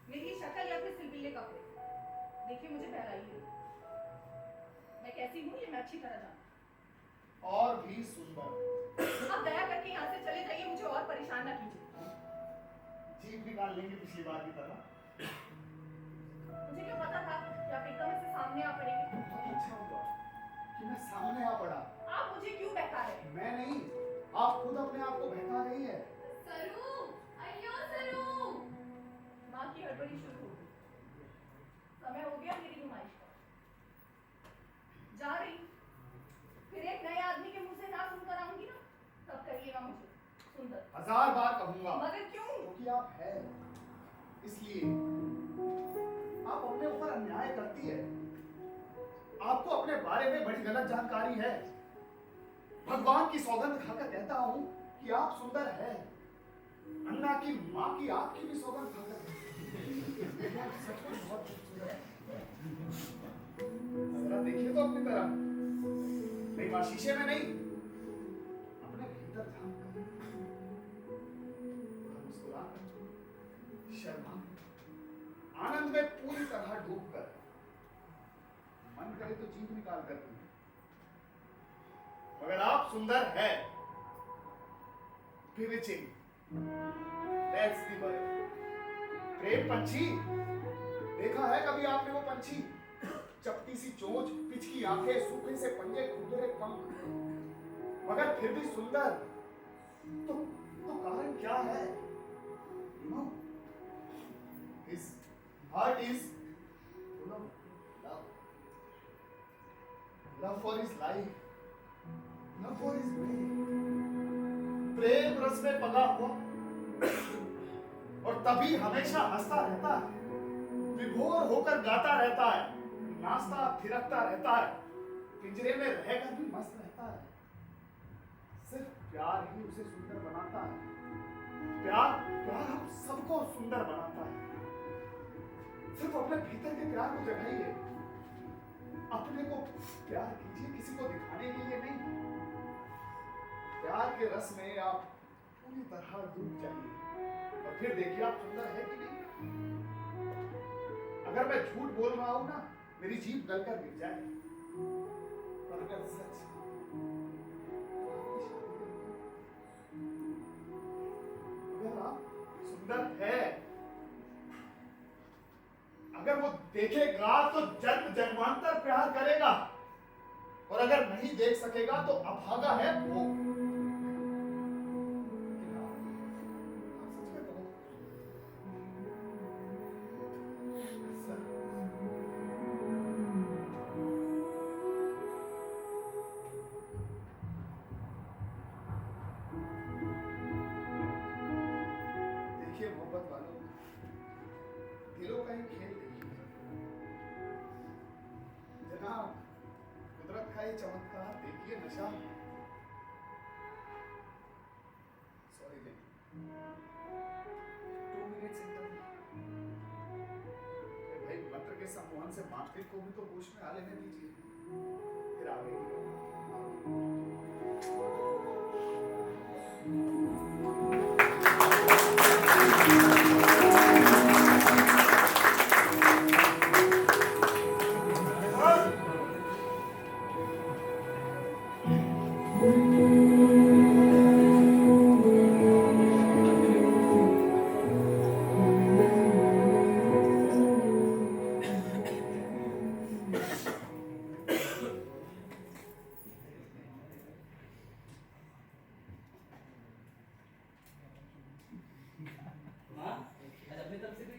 मेरी शक्ल या फिर सिलबिले कपड़े? देखिए मुझे बहलाइए, मैं कैसी हूँ ये मैं अच्छी तरह जानती हूँ। और भी सुंदर। आप दया करके यहाँ से चले जाइए, मुझे और परेशान ना कीजिए। जीभ निकाल लेंगे पिछली बार की तरह। मुझे क्या पता था कि आप एकदम से सामने आ पड़ेंगे। बहुत अच्छा हुआ कि मैं सामने आ पड़ा। आप मुझे क्यों बहका रहे हैं? मैं नहीं, आप खुद अपने आप को बहका रही है। सरू, अय्यो सरू। माँ की हड़बड़ी शुरू हो गई। समय हो गया मेरी नुमाइश का। जा रही, फिर एक नए आदमी के मुंह से ना सुनकर आऊंगी ना, तब कहिएगा मुझे सुंदर। 1000 बार कहूंगा। मगर क्यों? क्योंकि आप है, इसलिए आप अपने ऊपर अन्याय करती है। आपको अपने बारे में बड़ी गलत जानकारी है। भगवान की सौगंध खाकर कहता हूं कि आप सुंदर है। अन्ना की माँ की आपकी भी सौगंध खाकर आप सचमुच बहुत खूबसूरत है। जरा देखिए तो अपनी तरफ। नहीं माँ, शीशे में नहीं, अपने भीतर झांक कर, मुस्कुराकर, शर्मा, आनंद में पूरी तरह डूबकर, मन करे तो जीभ निकाल कर दूं। मगर आप सुंदर है। Bewitching. That's the word. प्रेम पंछी, देखा है कभी आपने वो पंछी? चपटी सी चोंच, पिचकी आंखें, सूखे से पंजे, खुरदुरे पंख, मगर फिर भी सुंदर। तो कारण क्या है? You know, his heart is full of love. Love for his life. Love for his way. प्रेम रस में पला हुआ और तभी हमेशा हंसता रहता है, विभोर होकर गाता रहता है, नाचता थिरकता रहता है, पिंजरे में रहकर भी मस्त रहता है। सिर्फ प्यार ही उसे सुंदर बनाता है। प्यार हम सबको सुंदर बनाता है। सिर्फ अपने भीतर के प्यार को जगाइए। अपने को प्यार कीजिए, किसी को दिखाने के लिए नहीं। प्यार के रस में आप पूरी तरह डूब जाइए और फिर देखिए आप सुंदर है कि नहीं। अगर मैं झूठ बोल रहा हूं ना, मेरी जीभ गलकर गिर जाए, पर अगर सच अगर आप सुंदर है, अगर वो देखेगा तो जन्म जन्मांतर प्यार करेगा, और अगर नहीं देख सकेगा तो अभागा है वो। देखिए मोहब्बत वालों, दिलों का ही खेल देखिए। जनाब, कुदरत का ये चमत्कार देखिए, नशा। सॉरी जी, 2 मिनट्स इंटरव्यू। भाई मंत्र के सम्मोहन से मार्केट को भी तो होश में आ लेने दीजिए, फिर आगे माँ, आज अपनी तरफ से कोई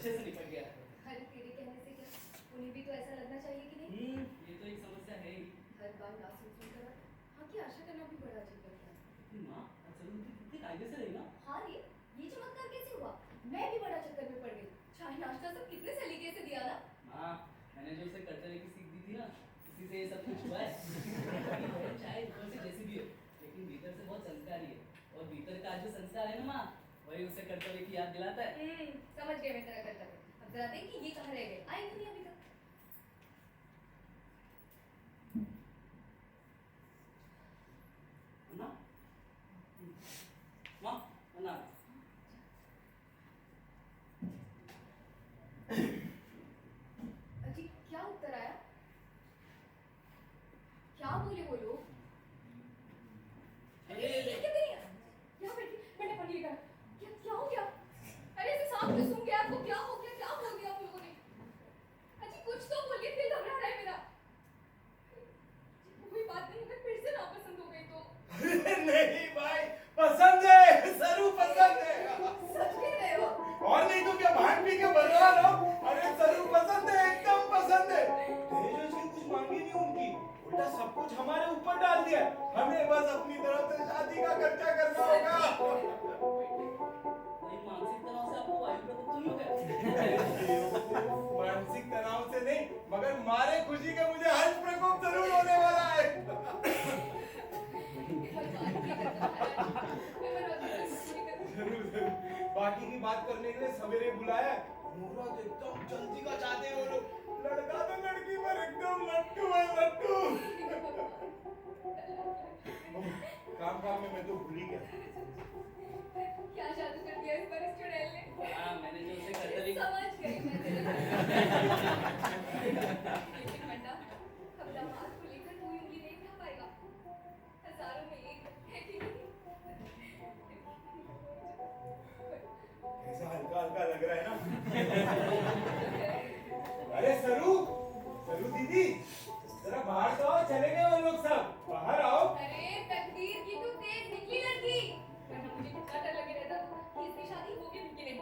अच्छे से निकल गया। अरे तेरे कहने से क्या, उन्हें भी तो ऐसा लगना चाहिए कि नहीं? ये तो एक समस्या है ही। हर बार ना सुनकर हाँ की आशा करना भी बड़ा अजीब लगता है। लेकिन माँ, असल में तू कितनी कायदे से रही ना। हाँ रे, ये चमत्कार कैसे हुआ? मैं भी बड़ा चक्कर में पड़ गई। चाय नाश्ता सब कितने सलीके से दिया ना। माँ, मैंने जो उसे कर्तव्य की सीख दी थी ना, इसी से ये सब कुछ हुआ है। चाहे ऊपर से जैसी भी हो, लेकिन भीतर से बहुत संस्कारी है। और भीतर का जो संस्कार है ना माँ, वही उसे कर्तव्य की याद दिलाता है। समझ गए मैं तेरा कर्तव्य। अब जरा देख कि ये कहाँ रह गए, आए क्यों नहीं अभी तक? अन्ना? माँ, अन्ना। अजी क्या उत्तर आया? क्या बोले वो लोग? अरे, ये क्या करी है? यहाँ बैठी, मैंने पढ़ी लिखा। क्या हो गया? अरे ऐसे सांप क्यों सूंघ गया? आपको क्या हो गया? क्या बोल दिया आप लोगों ने? अजी कुछ तो बोलिए, दिल घबरा रहा है मेरा। कोई बात नहीं, अगर फिर से नापसंद हो गई तो? अरे नहीं भाई, पसंद है, सरू पसंद है। सच कह रहे हो? और नहीं तो क्या, भांग पी के बर्बाद हो। अरे सरू पसंद है, एकदम पसंद है। दहेज से कुछ मांगी नहीं उनकी, उल्टा सब कुछ हमारे ऊपर डाल दिया। हमें बस अपनी तरफ से शादी का खर्चा करना होगा। वही मानसिक तनाव से आपको वायु प्रकोप तो नहीं हो गया? मानसिक तनाव से नहीं, मगर मारे खुशी के मुझे हर्ष प्रकोप जरूर होने वाला है। जरूर जरूर, बाकी की बात करने के लिए सवेरे बुलाया। मुहूर्त एकदम जल्दी का चाहते हो लोग। लड़का तो लड़की पर एकदम लट्टू है, लट्टू। काम में मैं तो भूल ही गया। क्या जादू कर दिया इस पर इस चुड़ैल ने? हाँ, मैंने जो उसे कर्तव्य समझ गई मैं तेरा। लेकिन मंडा, अब दामाद को लेकर कोई उंगली नहीं उठा पाएगा। हजारों में एक है कि नहीं? ऐसा हल्का हल्का लग रहा है ना। अरे सरू, सरू दीदी, जरा बाहर तो आओ, चले गए वो लोग सब, बाहर आओ। अरे तकदीर की तो तेज निकली लड़की, वरना मुझे कितना डर लगे रहता था कि इसकी शादी होगी भी कि नहीं।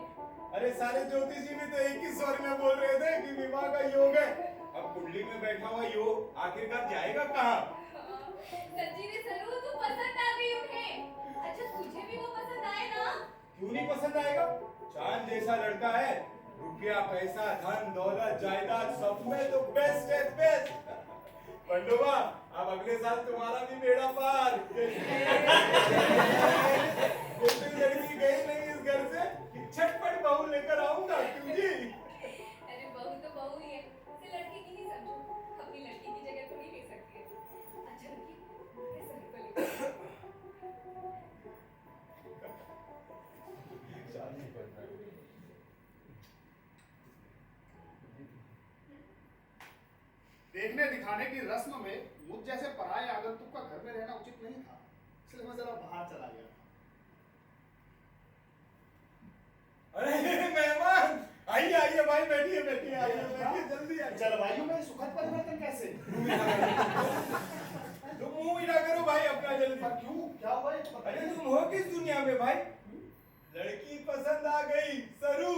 अरे सारे ज्योतिषी भी तो एक ही स्वर में बोल रहे थे कि विवाह का योग है। अब कुंडली में बैठा हुआ योग आखिरकार जाएगा कहाँ? सच्ची में सरू तू पसंद आ गई उन्हें। अच्छा तुझे भी वो पसंद आए ना? क्यों नहीं पसंद आएगा? चांद जैसा लड़का है, रुपया पैसा धन दौलत जायदाद सब में तो बेस्ट है, बेस्ट। पंडुआ, अब अगले साल तुम्हारा भी बेड़ा पार। कोई लड़की गई नहीं इस घर से कि झटपट बहू लेकर आऊंगा, क्यों जी? अरे बहू तो बहू ही है, उसे लड़की की ही समझो। अपनी लड़की की जगह थोड़ी ले सकती है। अच्छा रुकी, मैं सरू को लेकर शादी करना है। देखने दिखाने की रस्म में मुझ जैसे पराये आगंतुक का घर में रहना उचित नहीं था, इसलिए मैं जरा बाहर चला गया। अरे मेहमान, आइए आइए भाई, बैठिए बैठिए, आइए बैठिए, जल्दी आइए। जलवायु में सुखद परिवर्तन कैसे? तुम मुंह मिला करो भाई अपना जल्दी। पर क्यों, क्या हुआ ये तो अरे बताइए। तुम हो किस दुनिया में भाई? लड़की पसंद आ गई, सरू।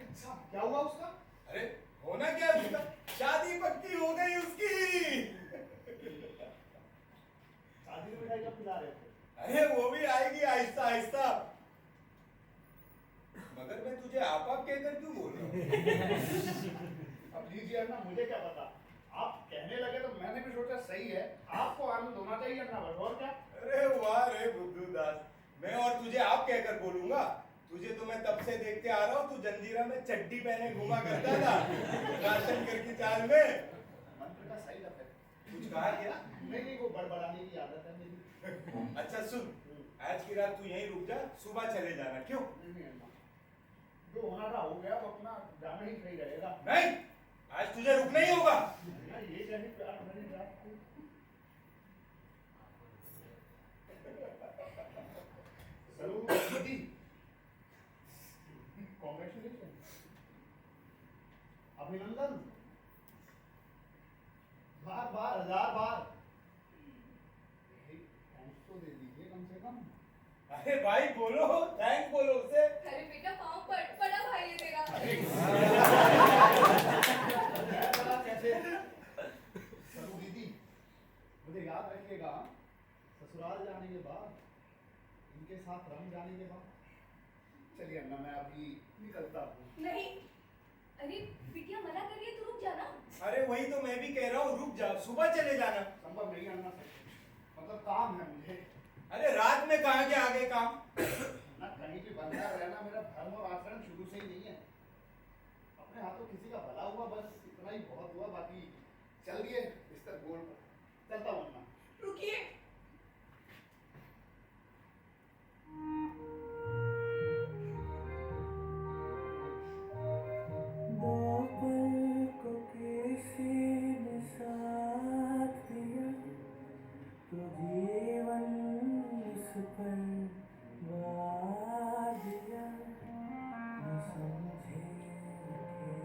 अच्छा क्या हुआ उसका? अरे होना क्या उसका, शादी पक्की हो गई उसकी। शादी में मिठाई कब खिला रहे थे? अरे वो भी आएगी आहिस्ता आहिस्ता। मगर मैं तुझे आप कहकर क्यों बोल रहा हूँ? अब लीजिए अन्ना, मुझे क्या पता, आप कहने लगे तो मैंने भी सोचा सही है, आपको आनंद होना चाहिए अन्ना, बस और क्या। अरे वाह रे बुद्धू दास, मैं और तुझे आप कहकर बोलूंगा? तुझे तो मैं तब से देखते आ रहा हूँ, तू जंजीरा में चड्डी पहने घुमा करता था राशन घर की चाल में। मंत्र का सही लग है। कुछ कहा क्या? नहीं वो बड़बड़ाने की आदत है मेरी। अच्छा सुन, आज की रात तू यहीं रुक जा, सुबह चले जाना। क्यों? नहीं अन्ना, जो होना था हो गया, अब अपना जाना ही सही रहेगा। नहीं, आज तुझे रुकना ही होगा। अन्ना, ये कैसी प्यार भरी बात थी। सरू दीदी, कॉन्ग्रेचुलेशन, अभिनंदन, बार बार हजार बार थैंक्स तो दे दीजिए कम से कम। अरे भाई बोलो, थैंक बोलो उसे। अरे बेटा पाँव पड़, बड़ा भाई है तेरा। अरे ससुराल जाने के बाद, इनके साथ रंग जाने के बाद, चलिए अन्ना मैं अभी निकलता हूँ। नहीं, अरे बिटिया मना कर रही है, तू रुक जाना। अरे वही तो मैं भी कह रहा हूँ, रुक जा, सुबह चले जाना। संभव नहीं अन्ना, मतलब काम है मुझे। अरे रात में कहाँ के आगे काम? ना कहीं भी बंधा रहना मेरा धर्म और आचरण शुरू से ही नहीं है। अपने हाथों किसी का भला हुआ, बस इतना ही बहुत हुआ। बाकी चल दिए बिस्तर गोल पर, चलता हूँ अन्ना। रुकिए। दोपहर को किसी ने साथ दिया तो जीवन इस पर वार दिया। न समझे के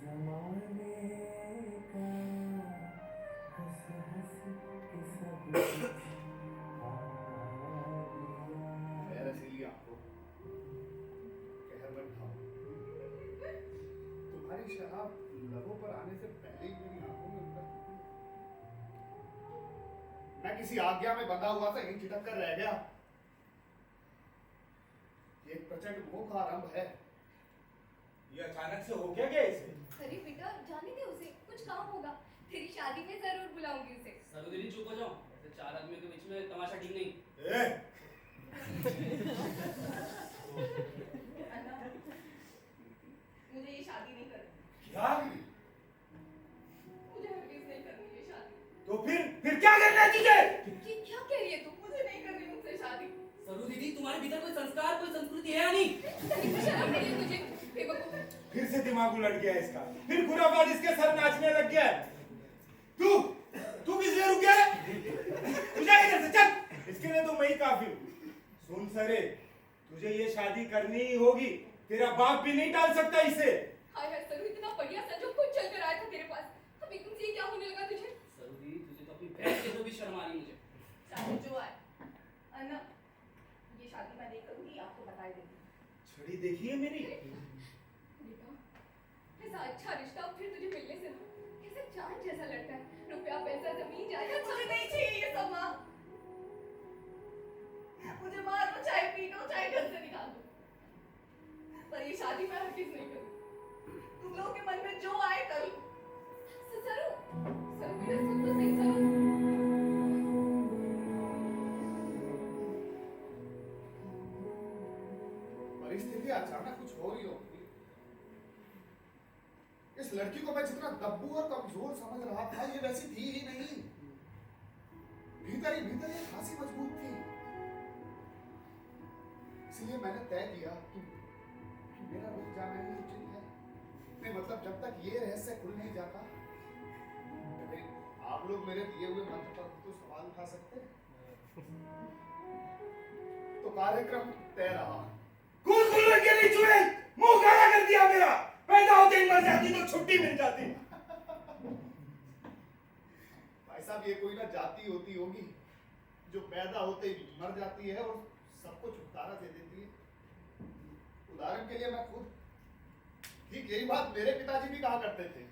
जमाने का, हंस हंस के सब कुछ हार दिया। मैं रसीली आंखों, कहर मत खाओ। तुम्हारी शराब लबों पर आने से पहले ही मेरी आंखों में उतर चुकी। मैं किसी आज्ञा में बंधा हुआ था, यहीं चिटक कर रह गया। ये एक प्रचंड मोह का आरंभ है। ये अचानक से हो गया क्या इसे? अरे बेटा जाने दे उसे, कुछ काम होगा। तेरी शादी में जरूर बुलाऊंगी उसे। सरू दीदी चुप हो जाओ, ऐसे चार आदमियों के बीच में तमाशा ठीक नहीं। ए, अन्ना, मुझे ये शादी नहीं करनी। क्या? मुझे हरगिज़ नहीं करनी ये शादी। तो फिर क्या करना है तुझे? ये क्या कह रही है तू? मुझे नहीं करनी मुझसे शादी। सरू दीदी तुम्हारे भीतर कोई संस्कार, कोई संस्कृति है या नहीं? तनिक भी शर्म नहीं है तुझे? बेवकूफ। फिर से दिमाग उलट गया इसका, फिर खुरापात इसके सर नाचने लग गया है। तू किस लिए रुक गया है? तू जा इधर से, चल। इसके लिए तो मैं ही काफी हूँ। सुन सरे, तुझे ये शादी करनी ही होगी, तेरा बाप भी नहीं टाल सकता इसे। हाय हाय सरू, इतना बढ़िया संजोग खुद चल कर आया था तेरे पास, अब एकदम से ये क्या होने लगा तुझे? सरू दीदी तुझे तो अपनी बहन के तो भी शर्म आ रही मुझे। चाहे जो आए, अन्ना, ये शादी मैं नहीं करूंगी, आपको बता ही देंगी। छड़ी देखिए मेरी। बेटा, ऐसा अच्छा रिश्ता फिर तुझे मिलने से ना, कैसे जान जैसा लड़का है, रुपया पैसा जमीन जायदाद मुझे नहीं चाहिए ये सब। माँ, मुझे मारो चाहे पीटो चाहे घर से निकाल दो, पर ये शादी मैं हरगिज़ नहीं करूंगी। तुम लोगों के मन में जो आए करो। सरू, सरू मेरा सुन तो सही सरू। परिस्थिति अचानक कुछ हो रही होगी। इस लड़की को मैं जितना दब्बू और कमजोर समझ रहा था, ये वैसी थी ही नहीं। भीतर ही खासी मजबूत थी। इसलिए मैंने तय किया कि मेरा रुक जाना ही उचित है। नहीं मतलब जब तक ये रहस्य खुल नहीं जाता, तो भाई आप लोग मेरे दिए हुए मंत्र पर तो सवाल उठा सकते हैं। तो कार्यक्रम तय रहा। कुल लड़के नहीं छुए, मुंह काला कर दिया मेरा। पैदा होते ही मर जाती तो छुट्टी मिल जाती। भाई साहब ये कोई ना जाति होती होगी जो पैदा होते ही मर जाती है और सबको छुटकारा दे देती है। उदाहरण के लिए मैं खुद, ठीक यही बात मेरे पिताजी भी कहा करते थे।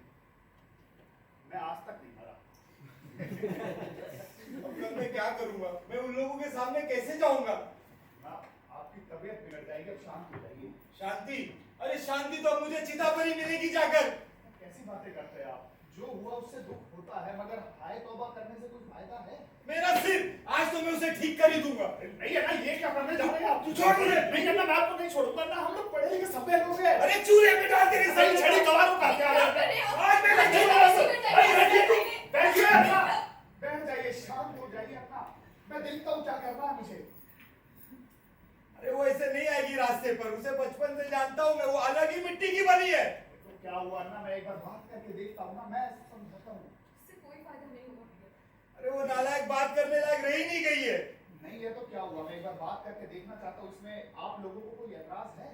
मैं आज तक नहीं मरा। अब कल मैं क्या करूंगा? मैं उन लोगों के सामने कैसे जाऊंगा? आपकी तबीयत बिगड़ जाएगी, अब शांत हो जाइए। शांति? अरे शांति तो अब मुझे चिता पर ही मिलेगी जाकर। कैसी बातें करते हैं आप? जो हुआ उससे दुख होता है, मगर हाय तौबा करने से कोई फायदा है? मेरा सिर, आज तो मैं उसे ठीक कर ही दूंगा। नहीं है ना, ये क्या करने जा रहे हैं आप? तू छोड़ मुझे। नहीं करना, मैं आपको नहीं छोड़ूंगा ना। हम लोग पढ़े लिखे सभ्य लोग हैं। अरे चूल्हे पे डाल तेरे सही छड़ी गवारों का क्या क्या है? कर रहे हो? आज मैं नहीं, नहीं अरे बैठिए तू, बैठिए अपना। बैठ जाइए, शांत हो जाइए अपना। मैं देखता हूँ क्या करना है मुझे। अरे वो ऐसे नहीं आएगी रास्ते पर, उसे बचपन से जानता हूँ मैं, वो अलग ही मिट्टी की बनी है। तो क्या हुआ ना, मैं एक बार बात करके देखता हूँ ना, मैं समझाता हूँ। इससे कोई फायदा नहीं होगा भैया। अरे वो नालायक बात करने लायक रही नहीं गई है। नहीं है तो क्या हुआ, मैं एक बार बात करके देखना चाहता हूँ। इसमें आप लोगों को कोई एतराज है?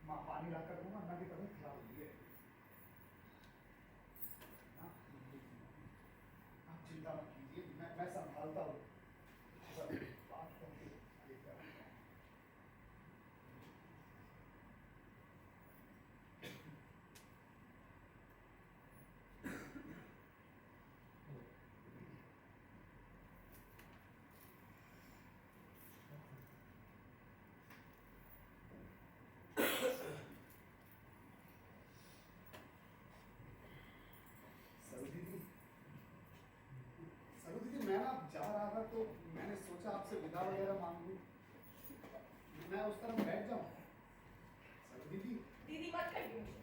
माँ पानी लाकर दूंगा, अन्ना की तबीयत खराब हुई है। हाँ, आप चिंता मत कीजिए, मैं संभालता हूँ। बात करके देखता हूँ। रहा था तो मैंने सोचा आपसे विदा वगैरह मांग लूं। मैं उस तरफ बैठ जाऊं। सर दीदी, दीदी मत कहिए मुझे।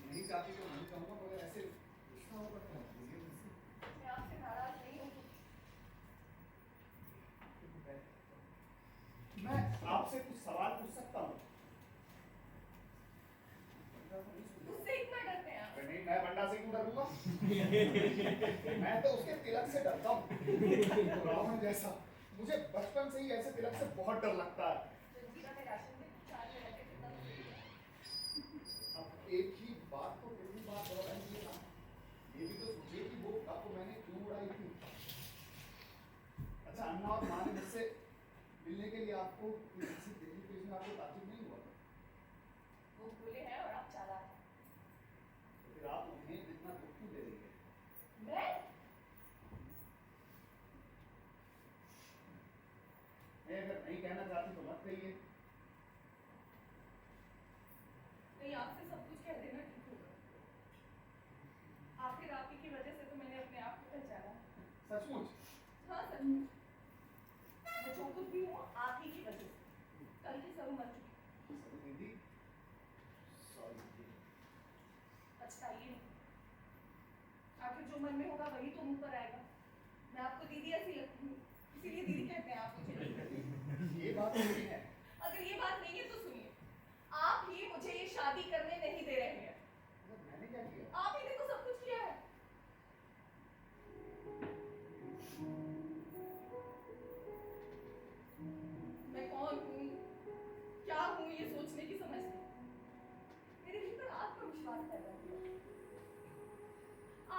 नहीं चाहती तो नहीं कहूंगा, मगर ऐसे गुस्सा हो पड़ता है मुझसे। मैं आपसे नाराज नहीं हूँ। मैं आपसे कुछ सवाल पूछ सकता हूँ? उससे इतना डरते हैं आप? नहीं, मैं बंडा से क्यों डरूंगा? मैं तो उसके तिलक से डरता हूँ, रावण जैसा। मुझे बचपन से ही ऐसे तिलक से बहुत डर लगता है। जंजीरा में राशन में चार में रहते कितना तो सही है। अब एक ही बात को पहली बार दोहराइए ना। ये भी तो सोचिए कि वो कप मैंने क्यों उड़ाई थी। अच्छा, अन्ना और माँ ने मुझसे मिलने के लिए आपको किसी दिल्ली भेजना आपको ताजुब नहीं हुआ? वो भूले हैं और आप चालाक हैं। तो फिर आप उन्हें इतना दुख क्यों दे रही है? मैं अगर नहीं कहना चाहती तो मत कहिए। नहीं, आपसे सब कुछ कह देना ठीक होगा। आखिर आप ही की वजह से तो मैंने अपने आप को पहचाना। सचमुच? हाँ सचमुच। मैं जो कुछ भी हूँ आप ही की वजह से। कल की सब मर चुकी। सरू दीदी, सॉरी। पछताइए नहीं। आखिर जो मन में होगा वही तो मुंह पर आएगा। मैं आपको दीदी ऐसी लगती हूँ, इसीलिए दीदी कहते हैं आप मुझे। ये बात नहीं है। अगर ये बात नहीं है तो सुनिए, आप ही मुझे ये शादी करने नहीं दे रहे हैं। मतलब मैंने क्या किया? आप ही ने तो सब कुछ किया है। मैं कौन हूँ, क्या हूँ, ये सोचने की समझ नहीं। मेरे भीतर आत्मविश्वास पैदा हुआ।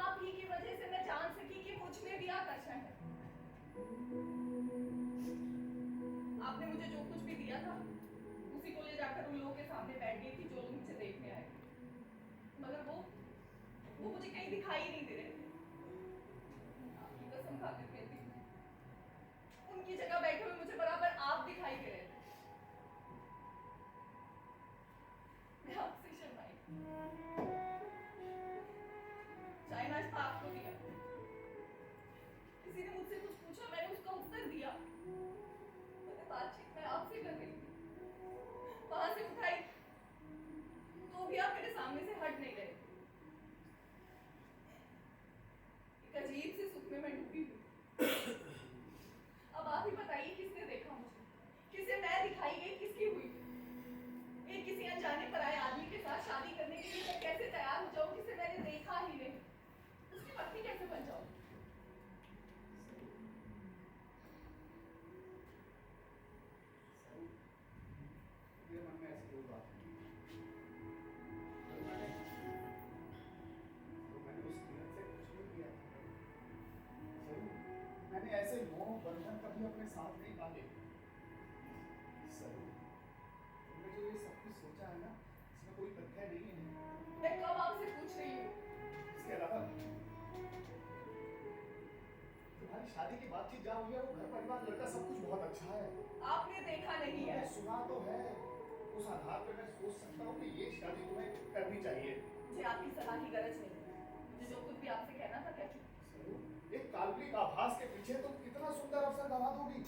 आप ही की वजह से मैं जान सकी कि मुझ में भी आकर्षण है। आपने मुझे जो कुछ भी दिया था उसी को ले जाकर उन लोगों के सामने बैठ गई थी जो लोग मुझे देखने आए थे। मगर वो मुझे कहीं दिखाई ही नहीं दे रहे थे। आपकी कसम खाकर कहती हूँ, उनकी जगह बैठे हुए मुझे बराबर आप दिखाई दे रहे थे। मैं आपसे शर्माई। चाय नाश्ता आपको दिया, किसी ने मुझसे कुछ पूछा, मैंने उसका उत्तर दिया। मैंने बातचीत मैं आपसे कर रही थी, वहां से उठाई तो भी आप मेरे सामने से हट नहीं रहे। एक अजीब से सुख में मैं डूबी हुई। अब आप ही बताइए, किसने देखा मुझे, किसे मैं दिखाई गई, किसकी हुई? एक किसी अनजाने पराये आदमी के साथ शादी करने के लिए मैं कैसे तैयार हो जाऊं जिसे मैंने देखा ही नहीं? उसकी पत्नी कैसे बन जाऊं? मेरे मन में ऐसी कोई बात नहीं। मैंने उस तिलक से कुछ नहीं किया। सरू, मैंने ऐसे मोह बंधन कभी अपने साथ नहीं बांधे। सरू, तुमने जो ये सब कुछ सोचा है ना, इसमें कोई तथ्य नहीं है। मैं कब आपसे पूछ रही हूँ? इसके अलावा तुम्हारी शादी की बातचीत जहाँ हुई है, वो घर परिवार लड़का सब कुछ बहुत अच्छा है। आपने देखा नहीं है। मैंने सुना तो है। उस आधार पर मैं सोच सकता हूँ कि ये शादी तुम्हें करनी चाहिए। मुझे आपकी सलाह की गरज नहीं। मुझे जो कुछ भी आपसे कहना था कह चुकी। सरू, एक काल्पनिक आभास के पीछे तुम कितना सुंदर अवसर गवा दोगी।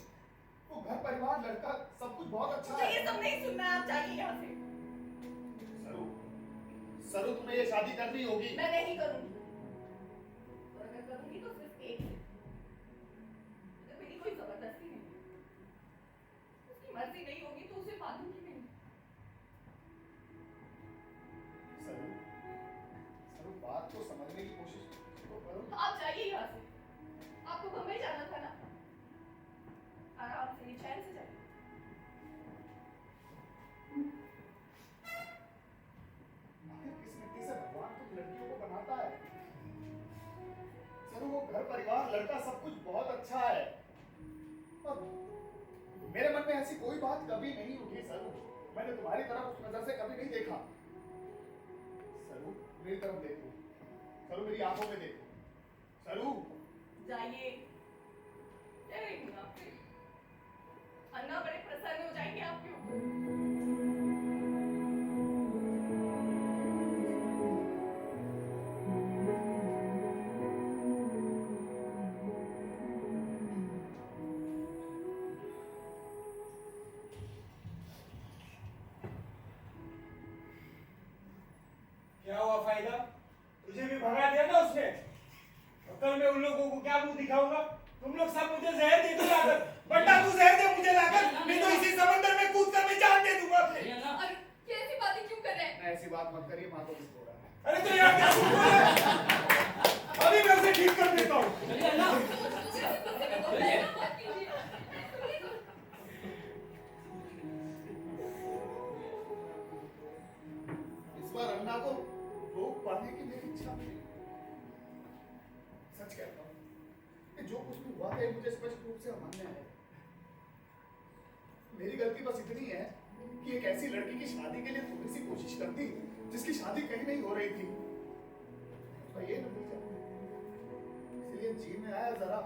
वो घर परिवार लड़का सब कुछ बहुत अच्छा मुझे है। ये सब नहीं सुनना है, आप जाइए यहाँ से। सरू, सरू, तुम्हें ये शादी करनी होगी। मैं नहीं करूंगी, और अगर करूंगी तो सिर्फ एक ही। अगर मेरी कोई जबरदस्ती नहीं, उसकी मर्जी नहीं होगी तो उसे बांधूंगी नहीं। सरू, सरू, बात को समझने की कोशिश तो करो। आप जाइए यहाँ से। आपको बम्बई जाना था ना, आराम से चैन से जाइए। आखिर किस मिट्टी से भगवान तुम लड़कियों को बनाता है? सरू, वो घर परिवार लड़का सब कुछ बहुत अच्छा है। और मेरे मन में ऐसी कोई बात कभी नहीं उठी सरू। मैंने तुम्हारी तरफ उस नजर से कभी नहीं देखा। सरू, मेरी तरफ देखो। सरू, मेरी आंखों में देखो। सरू, जाइए। कह रही हूँ ना आपसे, अन्ना बड़े प्रसन्न हो जाएंगे आपके ऊपर। कल मैं उन लोगों को क्या मुंह दिखाऊंगा? तुम लोग सब मुझे जहर दे दो लाकर। बंटा तू जहर दे मुझे लाकर, नहीं तो इसी समंदर में कूद कर मैं जान दे दूंगा अपने। नहीं अन्ना, और कैसी बातें क्यों कर रहे हैं? ऐसी बात मत करिए, माँ को कुछ हो रहा है। अरे तो यार क्या सुन रहा है? अभी मैं उसे ठीक कर देता हूँ। चलिए अन्ना, चलिए। इस बार अन्ना को रोक पाने की मेरी इच्छा नहीं। सच कहता हूँ कि जो कुछ भी हुआ है मुझे स्पष्ट रूप से अमान्य है। मेरी गलती बस इतनी है कि एक ऐसी लड़की की शादी के लिए थोड़ी सी कोशिश करती जिसकी शादी कहीं नहीं हो रही थी, तो ये नतीजा। इसलिए जी में आया जरा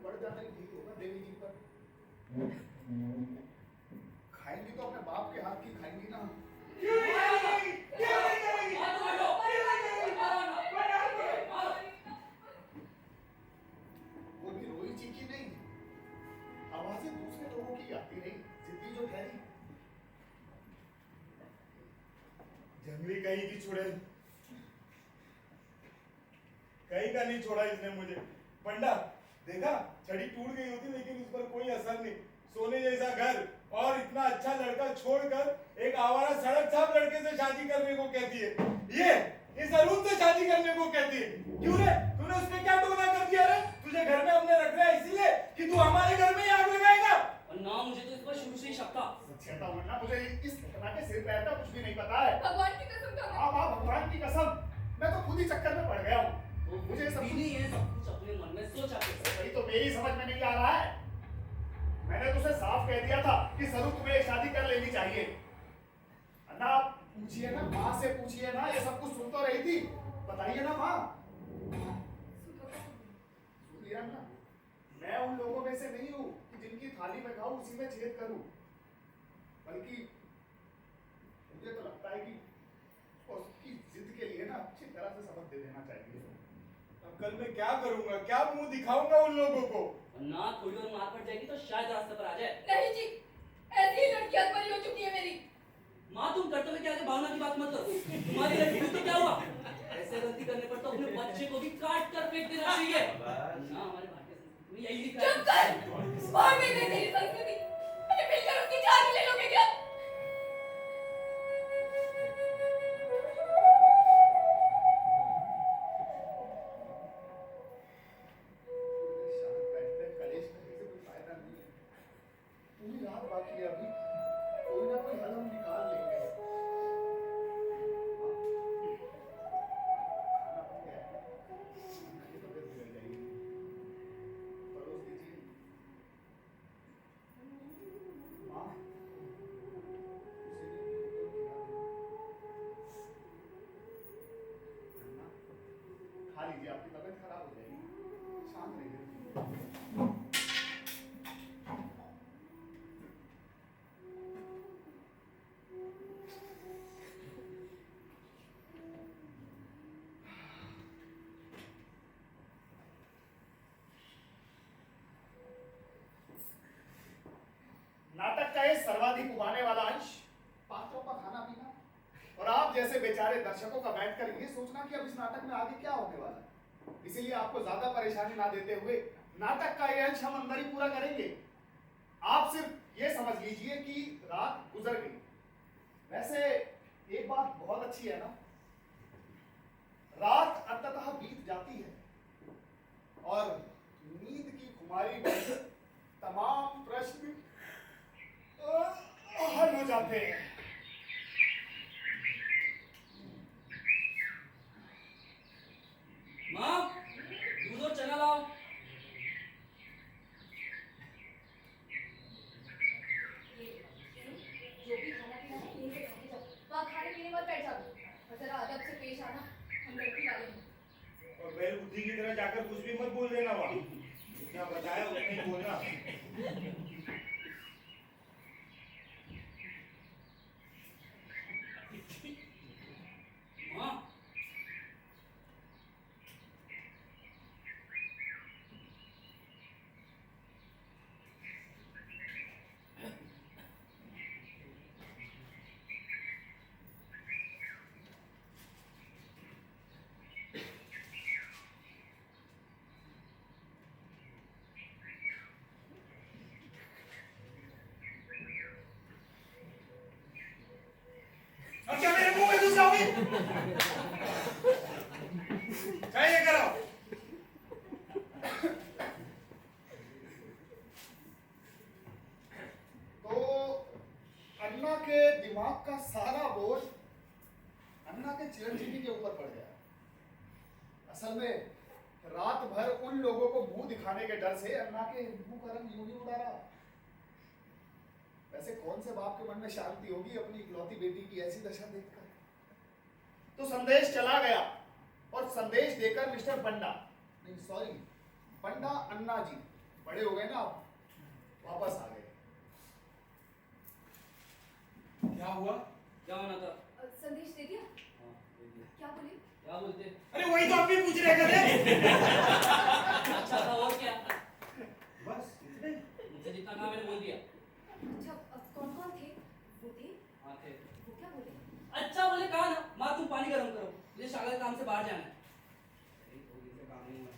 बढ़ जाना ही ठीक होगा देवी जी पर। खाएंगी तो अपने बाप के हाथ की खाएंगी ना। क्यों नहीं करेगी? क्यों नहीं करेगी? वो भी रोई चीखी नहीं, आवाजें दूसरे लोगों की आती रही, जिद्दी जो ठहरी। जंगली कहीं की चुड़ैल, कहीं का नहीं छोड़ा इसने मुझे। पंडा देखा, छड़ी टूट गई होती लेकिन उस पर कोई असर नहीं। सोने जैसा घर और इतना अच्छा लड़का छोड़कर एक आवारा सड़क छाप लड़के से शादी करने को कहती है। ये अरुण से शादी करने को कहती है। क्यों रे? तूने उसमें क्या टोना कर दिया रे? तुझे घर में हमने रख रहा है इसीलिए कि तू हमारे घर में ही आग लगाएगा? अन्ना, मुझे तो इस पर शुरू से ही शक था। सच कहता हूँ ना, मुझे इस घटना के सिर पैर का कुछ भी नहीं पता है। भगवान की कसम खा हाँ माँ, भगवान की कसम, मैं तो खुद ही चक्कर में पड़ गया हूँ। तो मुझे सब नहीं है, सब कुछ अपने मन में सोचा के। वही तो मेरी समझ में नहीं आ रहा है। मैंने तुझे साफ कह दिया था कि जरूर तुम्हें एक शादी कर लेनी चाहिए। अन्ना आप पूछिए ना, माँ से पूछिए ना, ये सब कुछ सुन तो रही थी, बताइए ना माँ। सुन लिया ना, मैं उन लोगों में से नहीं हूँ कि जिनकी थाली में खाऊं उसी में छेद करूं, बल्कि मुझे तो लगता है कि उसकी जिद के लिए ना अच्छी तरह से सबक दे देना चाहिए। अब कल मैं क्या करूंगा? क्या मुंह दिखाऊंगा उन लोगों को? अन्ना, थोड़ी और मार पड़ जाएगी तो शायद रास्ते पर आ जाए। नहीं जी, ऐसी ही लड़की अधमरी हो चुकी है मेरी। माँ, तुम कर्तव्य के आगे भावना की बात मत करो। तुम्हारी लड़की को तो क्या हुआ? ऐसे गलती करने पर तो अपने बच्चे को भी काट कर फेंक देना चाहिए। ना, हमारे भारतीय संस्कृति में यही लिखा चुप कर, बाहर में गई तेरी संस्कृति। मैंने मिलकर उसकी जान ले लोगे क्या? शांत बैठकर कलेश करने से कोई फायदा नहीं है। पूरी रात बाकी है अभी, कोई ना कोई हल हम निकाल लेंगे। खाना बन गया है, ये तो फिर बिगड़ जाएगी। परोस दीजिए। माँ, उसे भी तो खिला दो। अन्ना, खा लीजिए, आपकी तबीयत खराब हो जाएगी। शांत रहिए। नाटक का ये सर्वाधिक उबाने वाला अंश, पात्रों का खाना पीना, और आप जैसे बेचारे दर्शकों का बैठकर ये सोचना कि अब इस नाटक में आगे क्या होने वाला है। इसीलिए आपको ज्यादा परेशानी ना देते हुए नाटक का ये अंश हम अंदर ही पूरा करेंगे। आप सिर्फ ये समझ लीजिए कि रात गुजर गई। वैसे एक बात बहुत अच्छी है ना, रात अंततः बीत जाती है और नींद की खुमारी में तमाम प्रश्न हल हो जाते हैं। माँ, दूध और चना लाओ। जो भी खाना पीना है यहीं से खाके जाओ। वहाँ खाने पीने मत बैठ जाओ। और जरा अदब से पेश आना, हम लड़की वाले हैं। और बैल बुद्धि की तरह जाकर कुछ भी मत बोल देना वहां। क्या बताया उतना ही बोलना। माँ, और क्या मेरे मुंह में घुस जाओगी? चाय लेकर आओ। तो अन्ना के दिमाग का सारा बोझ अन्ना के चिरंजीवी के ऊपर पड़ गया। असल में रात भर उन लोगों को मुंह दिखाने के डर से अन्ना के मुंह का रंग यूं ही उड़ा रहा। वैसे कौन से बाप के मन में शांति होगी अपनी इकलौती बेटी की ऐसी दशा देखकर। तो संदेश चला गया और संदेश देकर मिस्टर बंडा, नहीं सॉरी, बंडा अन्ना जी बड़े हो गए ना, आप वापस आ गए। क्या हुआ? क्या होना था? संदेश दे दिया? हाँ, दे दिया। क्या बोले? क्या बोलते? अरे वही तो आप भी पूछ रहे थे। अच्छा था और क्या? बस इतने। मुझसे जितना कहा मैंने बोल दिया। अच्छा, कौन कौन थे? वो थे? हाँ थे। वो क्या बोले? अच्छा बोले कहा ना, माँ तुम पानी गर्म करो, मुझे शागल काम से बाहर जाना है। अरे थोड़ी से काम नहीं हुआ।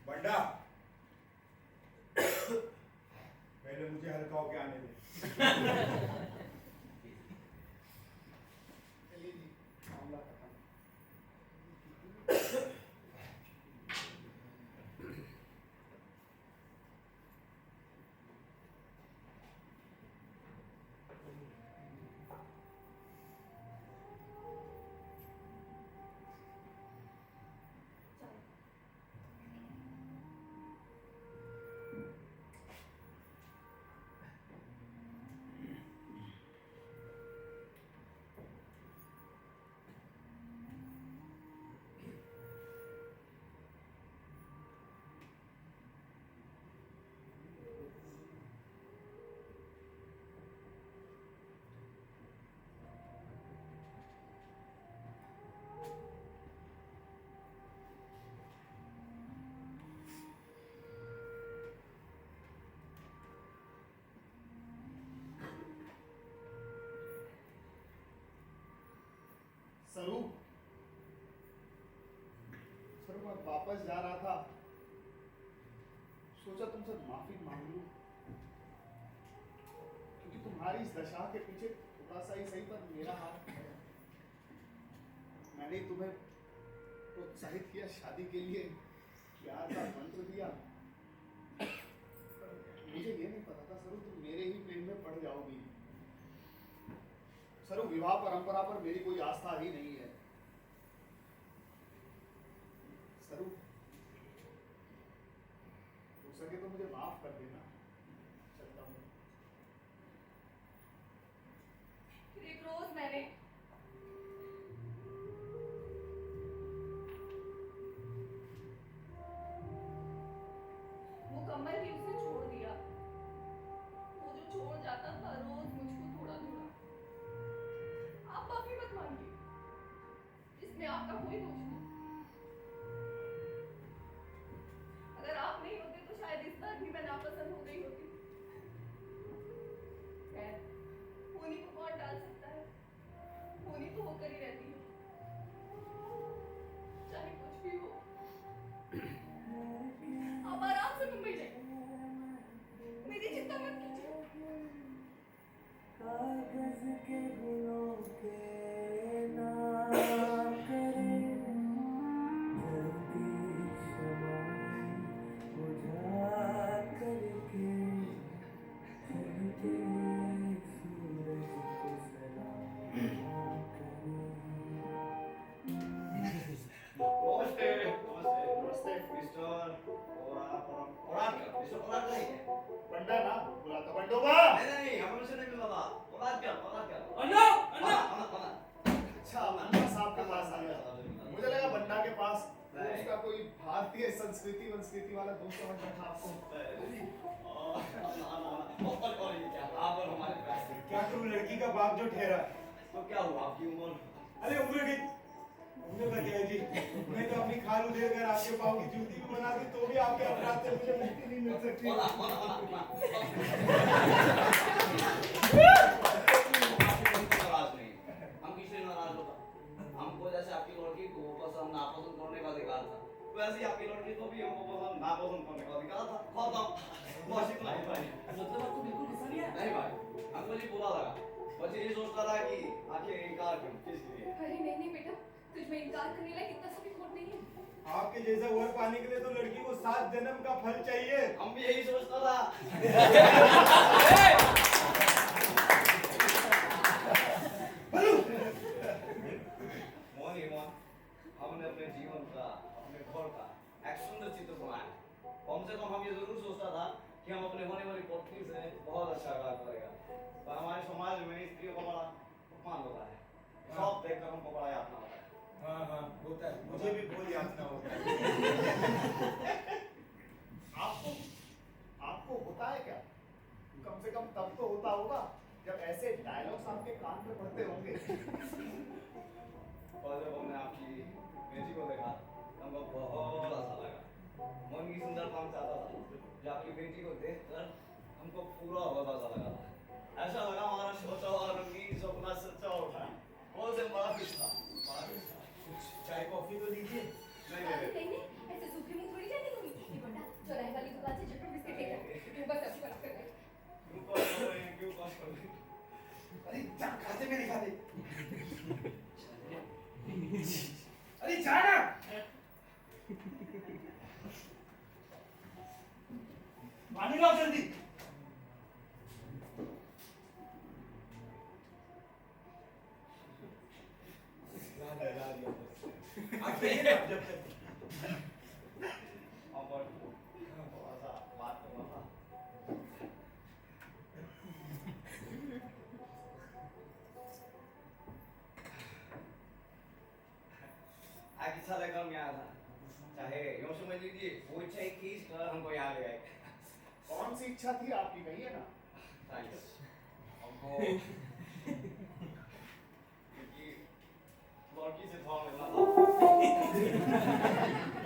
बंडा, पहले मुझे हल्का होके आने दे। चलिए जी, मामला खत्म। सरू, मैं वापस जा रहा था, सोचा तुमसे माफी मांग लूं, क्योंकि तुम्हारी इस दशा के पीछे थोड़ा सा ही सही पर मेरा हाथ है। मैंने तुम्हें प्रोत्साहित किया शादी के लिए, प्यार का मंत्र दिया, मुझे ये नहीं पता था सरू तुम मेरे ही प्रेम में पड़ जाओगी। सरू, विवाह परंपरा पर मेरी कोई आस्था ही नहीं है। सरू, हो सके तो मुझे माफ कर देना, चलता हूँ। फिर एक रोज मैंने मुकम्मल ही उसे छोड़ दिया। वो जो छोड़ जाता था रोज मुझको थोड़ा थोड़ा। आप माफी मत मांगिए, इसमें आपका कोई दोष नहीं। अगर आप नहीं होते तो शायद इस बार भी मैं नापसंद हो गई होती। खैर, होनी को कौन डाल सकता है? होनी तो होकर ही रहती है, चाहे कुछ भी हो। आप आराम से मुंबई जाइए, मेरी चिंता मत कीजिए। कागज के गुलों के नाम करे जलती शमाएं बुझा करके चलते सूरज को सलाम करे। नमस्ते नमस्ते। मिस्टर और क्या मिस्टर पराग नहीं है बंडा ना बुलाता, बंडोबा। नहीं हम उनसे नहीं मिल रहा पराग क्या अन्ना अन्ना अच्छा, बंडा साहब के पास आ गया। मुझे लगा बंडा के पास वो नहीं। उसका कोई भारतीय संस्कृति वाला दोस्त समझ बैठा आपको। और ये क्या आप और हमारे पास क्या तुम लड़की का बाप जो ठहरा? तो क्या हुआ आपकी उम्र अरे उम्र का क्या है जी? मैं तो अपनी खाल उधेड़ कर आपके पाँव की जूती भी बना दी, तो भी आपके अपराध से मुझे मुक्ति नहीं मिल सकती। नाराज नहीं हम किससे नाराज होता हमको जैसे आपकी लड़की को पसंद नापसंद करने का अधिकार था वैसे ही आपकी लड़की को भी हमको पसंद नापसंद करने का अधिकार था खत्म बस इतना ही भाई मतलब आपको बिल्कुल भाई हमको ये बुरा लगा बस ये सोचता था कि आखिर इनकार क्यों किस लिए अरे नहीं नहीं बेटा, तुझ में इनकार करने लायक इतना सा भी खोट नहीं है। आपके जैसा वर पाने के लिए तो लड़की को 7 जन्म का फल चाहिए। हम भी यही सोचता था मोहन ही मोहन हमने अपने जीवन का अपने घर का एक सुंदर चित्र बनाया कम से कम हम ये जरूर सोचता था कि हम अपने होने वाली पत्नी से बहुत अच्छा व्यवहार करेगा पर हमारे समाज में स्त्रियों को बड़ा अपमान होता है सब देखकर हमको बड़ा यातना होता है हाँ हाँ होता है, मुझे भी बहुत यातना होता है। आपको आपको होता है क्या? कम से कम तब तो होता होगा जब ऐसे डायलॉग्स आपके कान में पड़ते होंगे। और जब हमने आपकी बेटी को देखा हमको बहुत अच्छा लगा मन की सुंदरता हम चाहता था जब आपकी बेटी को देखकर हमको पूरा बहुत अच्छा लगा था ऐसा लगा हमारा सोचा हुआ रंगीन सपना सच्चा हो गया बहुत से बड़ा खुश था कुछ चाय कॉफी तो लीजिए। नहीं अरे नहीं नहीं नहीं, ऐसे सूखे मुंह थोड़ी जाती तुम। ये बेटा चौराहे वाली दुकान से झटपट बिस्किट लेकर तू बस अभी बात कर ले। क्यों कॉल कर रहे हैं क्यों कॉल कर रहे हैं अरे जा खाते में दिखा दे। अरे जाना। पानी लाओ जल्दी। आप कहिए ना जब तक। अब और थोड़ा सा बात करना था आज इच्छा लेकर मैं आया था चाहे यूं समझ लीजिए वो इच्छा ही खींच कर हमको यहाँ ले आए कौन सी इच्छा थी आपकी, कहिए ना। थैंक्स हमको क्योंकि लड़की से थोड़ा मिलना था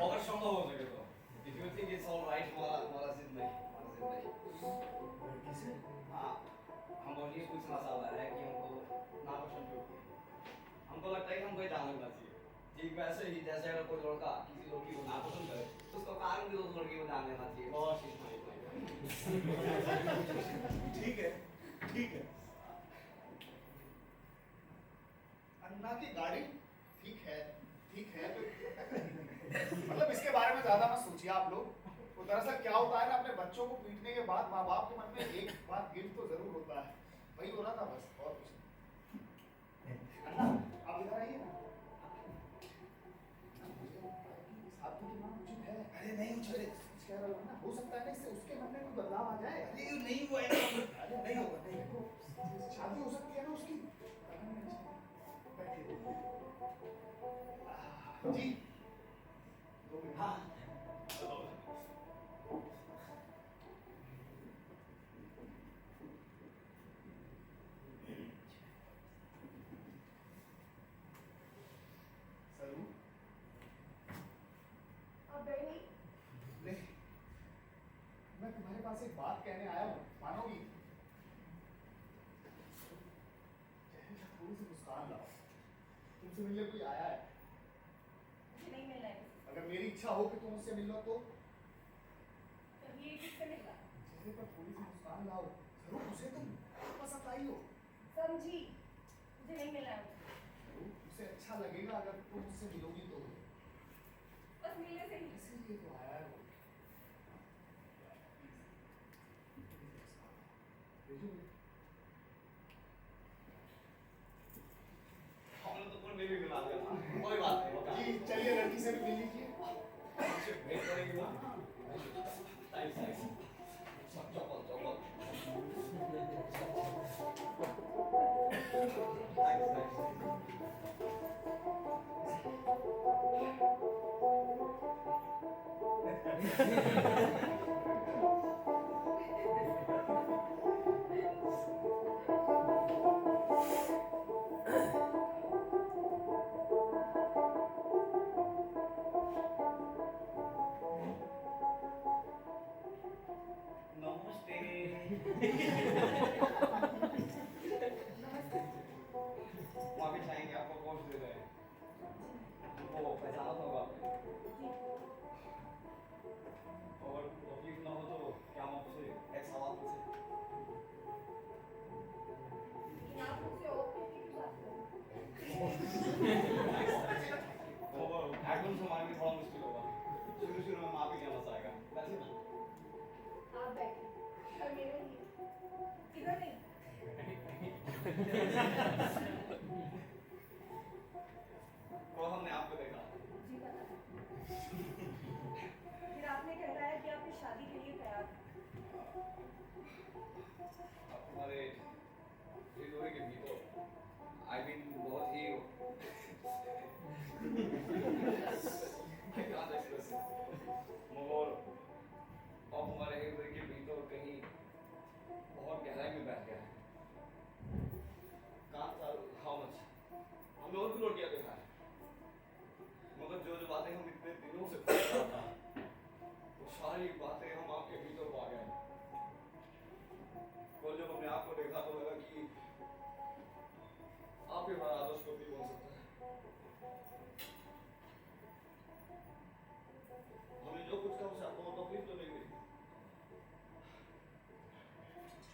अगर संभव हो सके तो if you think it's alright हमारा हमारा जिद नहीं लड़की से? हाँ हमको ये पूछना चाहता है कि हमको नापसंद क्यों की हमको लगता है कि हमको ये जानना चाहिए ठीक वैसे ही जैसे अगर कोई लड़का किसी लड़की को नापसंद करे तो उसका कारण भी उस लड़की को जान लेना चाहिए बहुत चीज ठीक है, ठीक है। अन्ना की गाड़ी ठीक है मतलब इसके बारे में ज्यादा मत सोचिए आप लोग। तो दरअसल क्या होता है ना, अपने बच्चों को पीटने के बाद माँ बाप के मन में एक बात गिल्ट तो जरूर होता है। वही हो रहा था बस, और कुछ नहीं। अन्ना आप इधर आइए ना। आपकी दिमाग उचित है। अरे नहीं उचित है। कह रहा हूँ ना, हो सकता है ना इससे उसके मन में कोई बदलाव आ जाए। अरे ये नहीं हुआ है। अरे नहीं होगा, नहीं देखो, शादी हो सकती है ना उसकी। बैठिए। जी 2 मिनट। हाँ सरू अब गए नहीं? नहीं, मैं तुम्हारे पास एक बात कहने आया हूँ, मानोगी? चेहरे पर थोड़ी सी मुस्कान लाओ। तुमसे मिलने कोई आया है। मुझे नहीं मिलना है किसी अगर मेरी इच्छा हो कि तुम उससे मिल लो तो से। तब ये किससे मिलना? चेहरे पर थोड़ी सी मुस्कान लाओ। जरूर उसे तुम पसंद आई हो। समझी, मुझे नहीं मिलना है उससे। जरूर उसे अच्छा लगेगा अगर तुम उससे मिलोगी तो। बस मिलने से ही। इसीलिए तो आया है वो। भेजो मुझे। हमने तो पूर्ण भी मिला दिया था कोई बात नहीं होगा जी चलिए, लड़की से भी मिल लीजिए। भेंट करेंगे ना थैंक्स चौपल नमस्ते माफी चाहेंगे आपको कौन दे रहे हैं हमको पहचाना तो होगा आपने और तकलीफ ना हो तो क्या हम आपसे एक सवाल पूछे लेकिन आप मुझसे और क्यों बात कर रहे हो? तो एकदम संभालने में थोड़ा मुश्किल होगा। शुरू में माफी क्या मजा आएगा, वैसे ना। आप बैठिए, और मेरे लिए इधर नहीं। तो हमने आपको देखा। जी पता है। फिर आपने कहलाया कि आपकी शादी के लिए तैयार हैं। हमारे जोड़ी के भी तो आई मीन बहुत ही I can't express it. मगर अब हमारे जोड़ी के भी तो कहीं बहुत गहराई में बैठ गया है। Can't tell how much. हमने और भी रोटियां देखा है, मगर जो जो बातें हम इतने दिनों से कर रहा था, वो सारी बातें हम आपके भीतर पा गए। और जब हमने आपको देखा तो लगा कि आप ही हमारा आदर्श पति बन सकता है। हमने जो कुछ कहा उसे आपको तकलीफ तो नहीं हुई।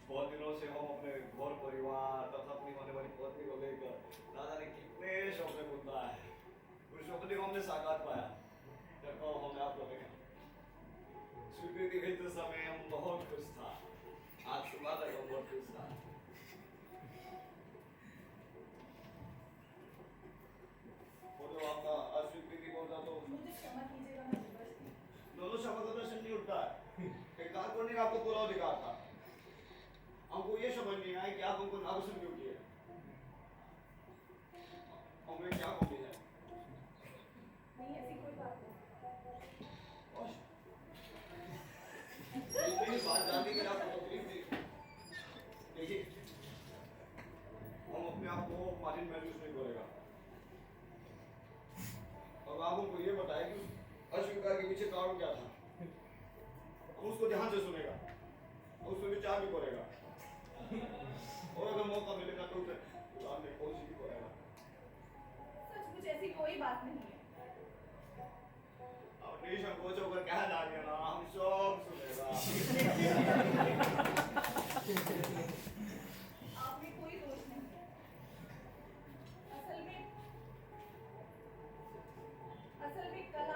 बहुत दिनों से हम अपने घर परिवार तथा अपनी होने वाली पत्नी को लेकर ना जाने कितने सपने बुनता है। उस सपने को हमने साकार पाया जब हमने आपको देखा। स्वीकृति भेजते समय हम बहुत खुश था। आज सुबह तक हम बहुत खुश था। और जो आपका अस्वीकृति बोलता तो मुझे क्षमा कीजिएगा, मैं विवश थी। दोनों शब्द का प्रश्न नहीं उठता है। एक काम करने का आपको पूरा अधिकार था। हमको ये समझ नहीं आया कि आप हमको नापसंद क्यों किए। हमें क्या कमी है? नहीं, ऐसी कोई बात नहीं। इतनी बात जानने के लिए आपको तकलीफ दी। देखिए, हम अपने आप को मार्जिन महसूस नहीं करेगा। अब आप हमको ये बताएं कि अस्वीकार के पीछे कारण क्या था। हम उसको ध्यान से सुनेगा, उस पर विचार भी करेगा, और अगर मौका मिलेगा तो उसे सुधारने की कोशिश भी करेगा। सचमुच ऐसी कोई बात नहीं है। अब निसंकोच होकर कह डालिए ना, हम सब सुनेगा। आप में कोई दोष नहीं है। असल में कल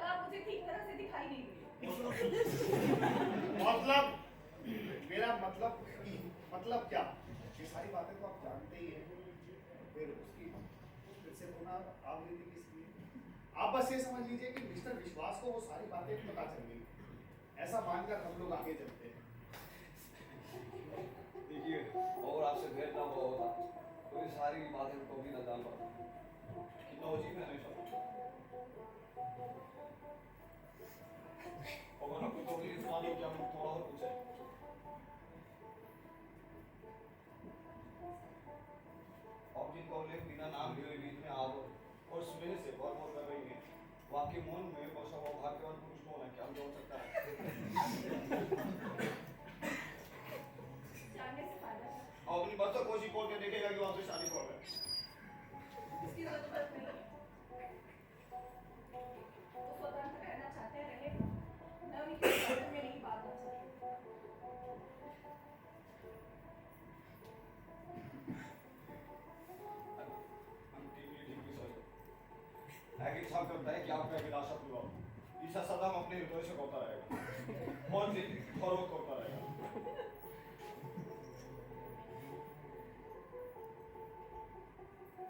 आप मुझे ठीक तरह से दिखाई नहीं दिए। मतलब मेरा मतलब क्या? ये सारी बातें तो आप जानते ही हैं। फिर उसकी फिर से पुनरावृत्ति किस लिए? आप बस ये समझ लीजिए कि मिस्टर विश्वास को वो सारी बातें पता चल गई, ऐसा मानकर हम लोग आगे चलते हैं। देखिए, और आपसे भेद ना हुआ होता तो ये सारी बातें को भी ना जान पाता। कितना अजीब है हमेशा। अगर आपको तकलीफ ना हो क्या हम थोड़ा और पूछे? आप जिनका उल्लेख बिना नाम लिए बीच में आदर और स्नेह से भरपूर कर रही हैं, वो आपके मन में बसा हुआ भाग्यवान पुरुष कौन है? क्या हम जोड़ सकता है? जानने से फायदा क्या? आप अपनी बच्चों को कोशिश बोल के देखेगा कि वो आपसे शादी कर रहे हैं। इसकी जरूरत नहीं है। वो स्वतंत्र रहना चाहते हैं, रहे। मैं उन्हीं के बारे में नहीं बात कर सकती। आगे इच्छा करता है कि आपका विनाशा पूरा हो। ईसा सदा हम अपने हृदय से होता रहेगा और फरोख होता रहेगा।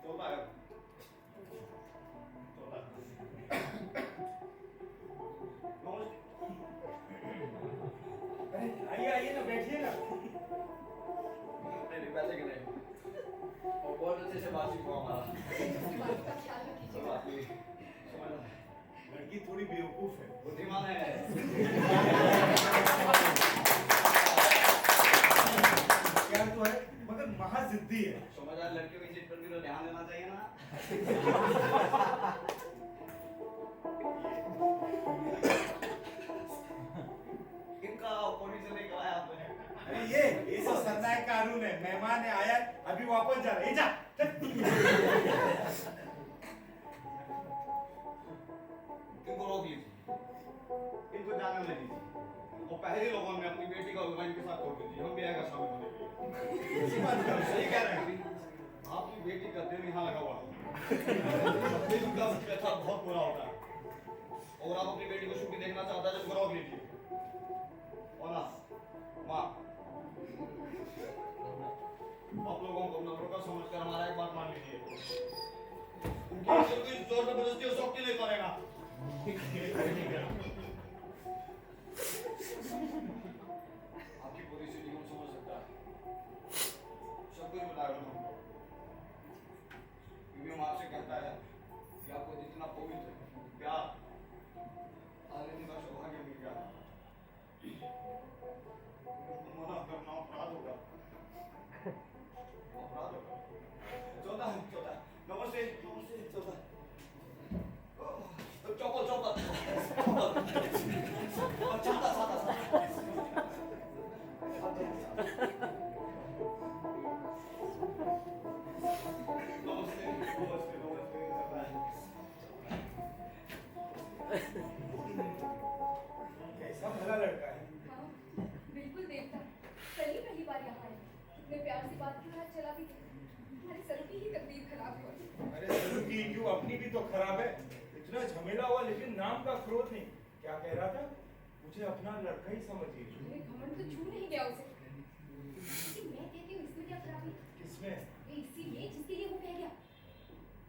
चलता है, चलता है। अरे आइए आइए ना, बैठिए ना। नहीं पैसे के नहीं, और बहुत अच्छे से बातचीत हुआ हमारा। बात का ख्याल कोई रखिएगा। बात नहीं, समझ लो। लड़की थोड़ी बेवकूफ है। बुद्धिमान है। क्या तो है, मगर महाजिद्दी है। समझदार लड़कियों की चीज पर भी तो ध्यान देना चाहिए ना। इनका पोजीशन नहीं कराया आपने। अरे ये सब सरनायक कानून है। मेहमान है, आया, अभी वापस जा रहे। जा चल। इनको रोक लीजिए, इनको जाने नहीं दीजिए। और पहले लोगों ने अपनी बेटी का विवाह इनके साथ छोड़ दी, हम भी आएगा शामिल होने के लिए। इसी बात का सही कह रहे हैं, आपकी बेटी का दिल यहाँ लगा हुआ है। दिल का व्यथा बहुत बुरा होता है, और आप अपनी बेटी को सुखी देखना चाहता है तो गौरव लीजिए। और ना माँ, आप लोगों को नम्र का समझकर हमारा एक बात मान लीजिए, उनकी जोर जबरदस्ती और शौक नहीं करेगा। आपकी पूरी स्थिति को समझ सकता है, सब कुछ बताएगा हमको, क्योंकि हम आपसे कहता है कि आपको जितना पवित्र प्यार आलिंगन का सौभाग्य मिल गया, मना करना अपराध होगा। चौथा नमस्ते चौथा चौपल कैसा भला लड़का है। हाँ, बिल्कुल देवता। सली पहली बार यहाँ आए। इतने प्यार से बात की, हाथ चला भी गए। हमारे सरू की ही तकदीर खराब हुआ। अरे सरू की क्यों, अपनी भी तो खराब है। इतना झमेला हुआ लेकिन नाम का क्रोध नहीं। क्या कह रहा था? मुझे अपना लड़का ही समझिए। अरे घमंड तो छू नहीं गया उसे। लेकिन मैं कहती हूँ इसमें क्या खराबी? किसमें? ये इसी में जिसके लिए वो कह गया।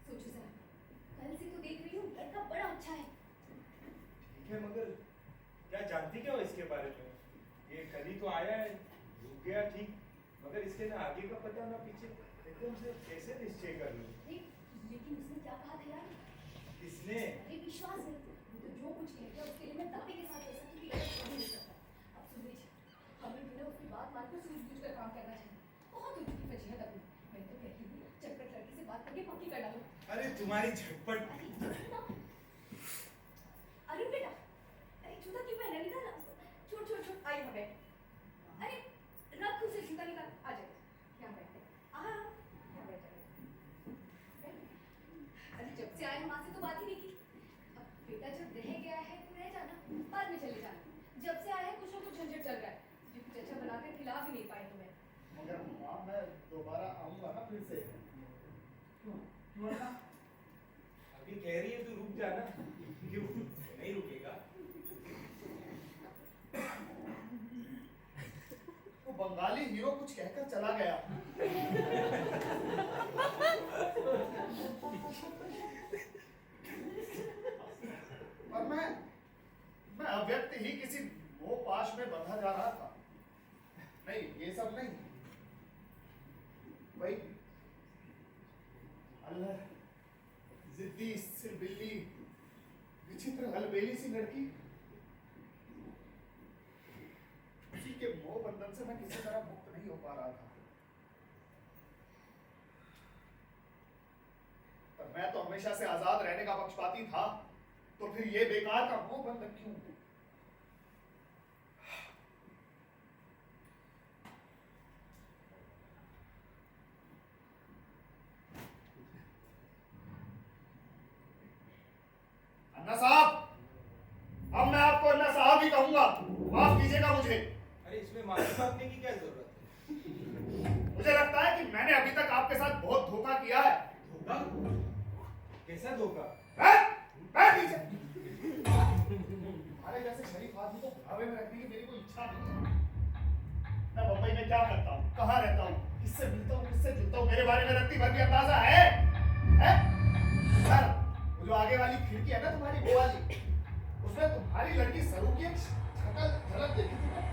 सोचो जरा, कल से तो देख रही हूँ लड़का बड़ा अच्छा है। ठीक है, मगर क्या जानती क्या हो इसके बारे में? ये कल ही तो आया है, रुक गया ठीक, मगर इसके ना आगे का पता ना पीछे। एकदम से कैसे निश्चय कर लूं? लेकिन उसने क्या कहा था यार? किसने? अरे विश्वास नहीं, वो तो जो कुछ कह गया उसके लिए मैं दावे के साथ कह सकती थी, गलत काम नहीं करता। अब सुन लीजिए, हमें भी ना उसकी बात मानकर सूझबूझ कर काम करना चाहिए। बहुत उनकी फजीहत अपनी। मैं तो कहती हूँ चटपट लड़की से बात करके पक्की कर डालो। अरे तुम्हारी झटपट। अरुण बेटा, अरे जूता क्यों पहना? निकाल ना। छोड़ छोड़ छोड़, आई हमें। अरे रख उसे, जूता निकाल। आ जाए, यहाँ बैठे। यहाँ बैठ जाए। अरे जब से आए हम वहाँ से तो बात ही नहीं की। अब बेटा जब रह गया है तो रह जाना, बाद में चले जाना। जब से आया है कुछ ना कुछ झंझट चल रहा है, जो कुछ अच्छा बनाकर खिला भी नहीं पाए तुम्हें। मगर माँ, मैं दोबारा आऊंगा ना फिर से। क्यों आना? अभी कह रही है तू रुक जाना। क्यों नहीं रुकेगा? वो बंगाली हीरो कुछ कहकर चला गया। और मैं अव्यक्त ही किसी मोह पाश में बंधा जा रहा था। नहीं, ये सब नहीं, वही अल्लाह जिद्दी सिरबिल्ली विचित्र हलबेली सी लड़की, उसी के मोह बंधन से मैं किसी तरह मुक्त नहीं हो पा रहा था। पर मैं तो हमेशा से आजाद रहने का पक्षपाती था, तो फिर ये बेकार का मोह बंधन क्यों? अन्ना साहब, अब मैं आपको अन्ना साहब ही कहूंगा, माफ कीजिएगा मुझे। अरे इसमें माफी मांगने की क्या जरूरत है? मुझे लगता है कि मैंने अभी तक आपके साथ बहुत धोखा किया है। धोखा? कैसा धोखा? बैठ नीचे। तुम्हारे जैसे शरीफ आदमी को बुढ़ावे में रखने की मेरी कोई इच्छा नहीं है। मैं बम्बई में क्या करता हूँ, कहाँ रहता हूँ, किससे मिलता हूँ, किससे जुड़ता हूँ, मेरे बारे में रत्ती भर भी अंदाजा है? सर, वो जो आगे वाली खिड़की है ना तुम्हारी, वो वाली, उसमें तुम्हारी लड़की सरू की एक शक्ल झलक देखी थी मैंने।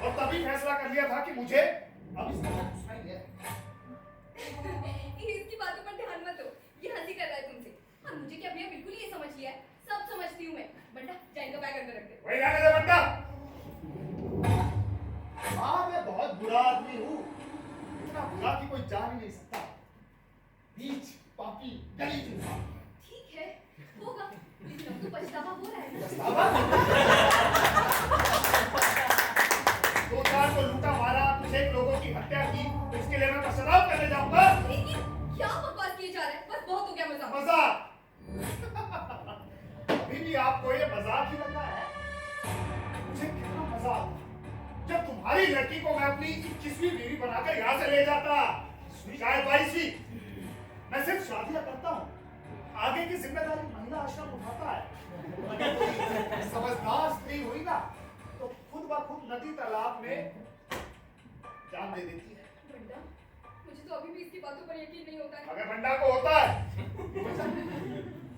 और तभी फैसला कर लिया था कि मुझे अब इसका घुसना ही है। इसकी बातों पर ध्यान मत दो, ये हंसी कर रहा है तुमसे। और मुझे क्या भैया बिल्कुल ये समझ लिया है, सब समझती हूँ मैं। बंटा जा इनका बैग अंदर रख दे। वही रहने दे बंटा। हाँ, मैं बहुत बुरा आदमी हूँ, इतना बुरा कि कोई जान ही नहीं सकता। नीच, पापी, गलीज इंसान। ठीक है, होगा, लेकिन अब तो पछतावा हो रहा है। पछतावा? दो चार को लूटा मारा, कुछ एक लोगों की हत्या की, तो इसके लिए मैं पश्चाताप करने जाऊंगा? लेकिन क्या बकवास किए जा रहा है? बस बहुत हो गया मजाक। मजाक? अभी भी आपको ये मजाक ही लग रहा है? मुझे कितना साथ जब तुम्हारी लड़की को मैं अपनी 21वीं बीवी बनाकर यहाँ से ले जाता, शायद 22वीं। मैं सिर्फ शादियां करता हूँ, आगे की जिम्मेदारी महिला आश्रम उठाता है। अगर कोई समझदार स्त्री हुई ना तो खुद ब खुद नदी तालाब में जान दे देती है। बंडा, मुझे तो अभी भी इसकी बातों पर यकीन नहीं होता है। अगर बंडा को होता है,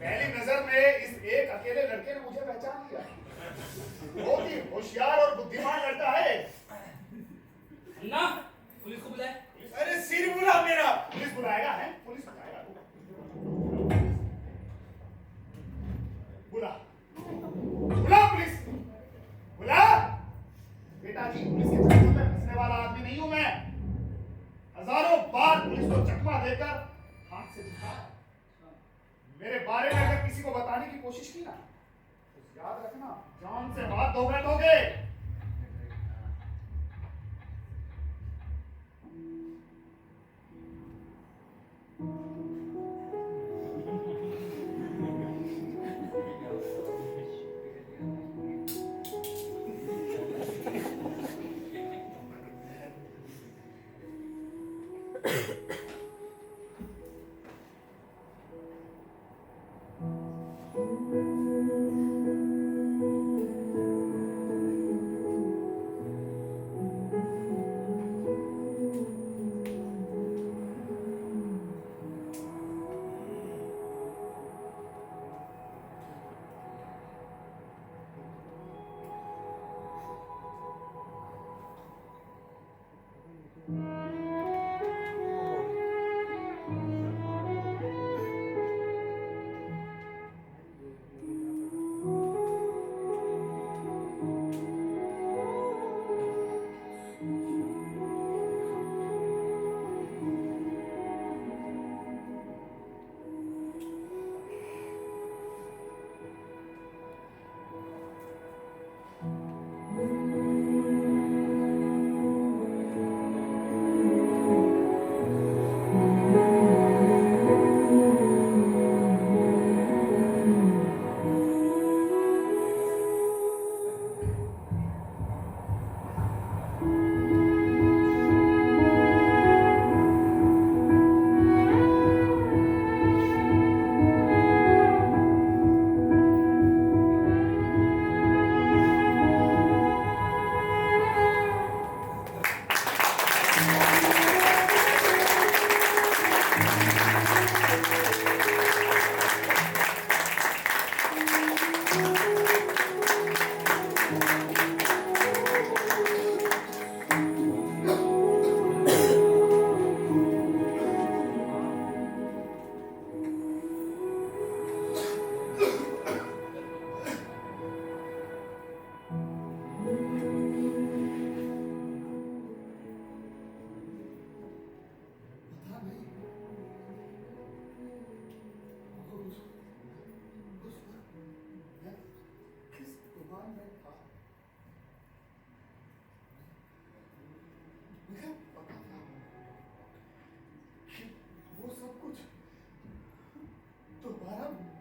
पहली नजर में इस एक अकेले लड़के ने मुझे पहचान लिया। बहुत ही होशियार और बुद्धिमान लड़का है। अन्ना, पुलिस को बुलाए। अरे सिर बुला मेरा। पुलिस बुलाएगा है? पुलिस बुलाएगा। बुला बुला पुलिस बुला। बेटा जी, पुलिस के चक्कर में फंसने वाला आदमी नहीं हूं मैं। हजारों बार पुलिस को चकमा देकर हाथ से जिताया। मेरे बारे में अगर किसी को बताने की कोशिश की ना तो याद रखना, जान से हाथ धो बैठोगे।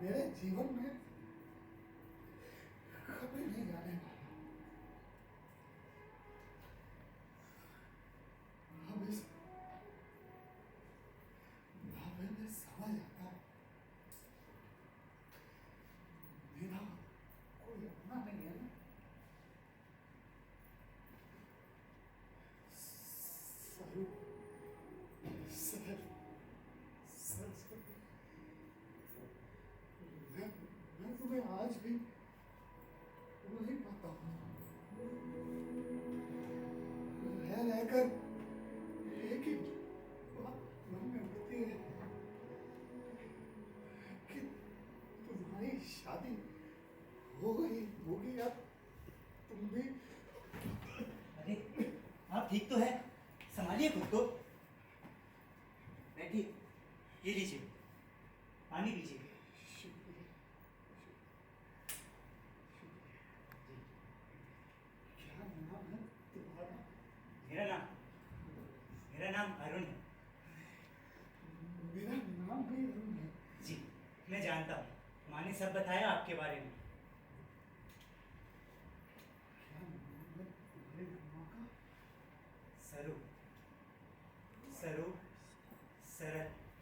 मेरे जीवन में कभी नहीं आने वाला। अब इस भावे में समझ आता है मेरा कोई अपना नहीं है ना। सर सर सर सर मैं तुम्हें आज भी नहीं पाता हूँ। रह रहकर एक ही बात मन में उठती है कि तुम्हारी शादी हो गई होगी या तुम भी। अरे आप ठीक तो है, संभालिए खुद को। बैठिए, ये लीजिए, पानी पीजिए। क्या नाम है तुम्हारा? मेरा नाम अरुण है। मेरा नाम भी अरुण है। जी, मैं जानता हूँ, माँ ने सब बताया आपके बारे में। क्या नाम है सरस्वती।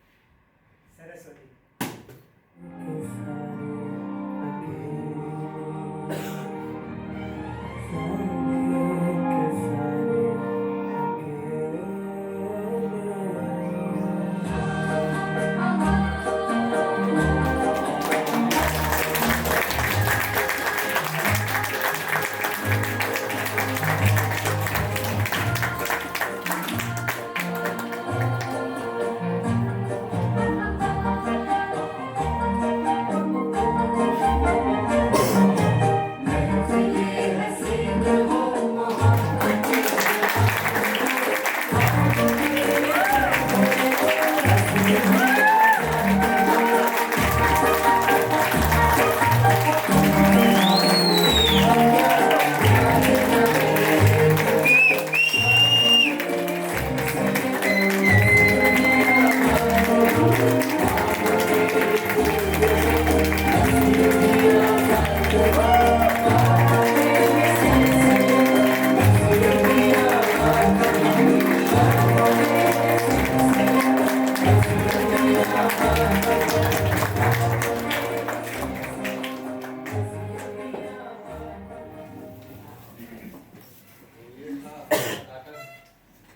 ये था नाटक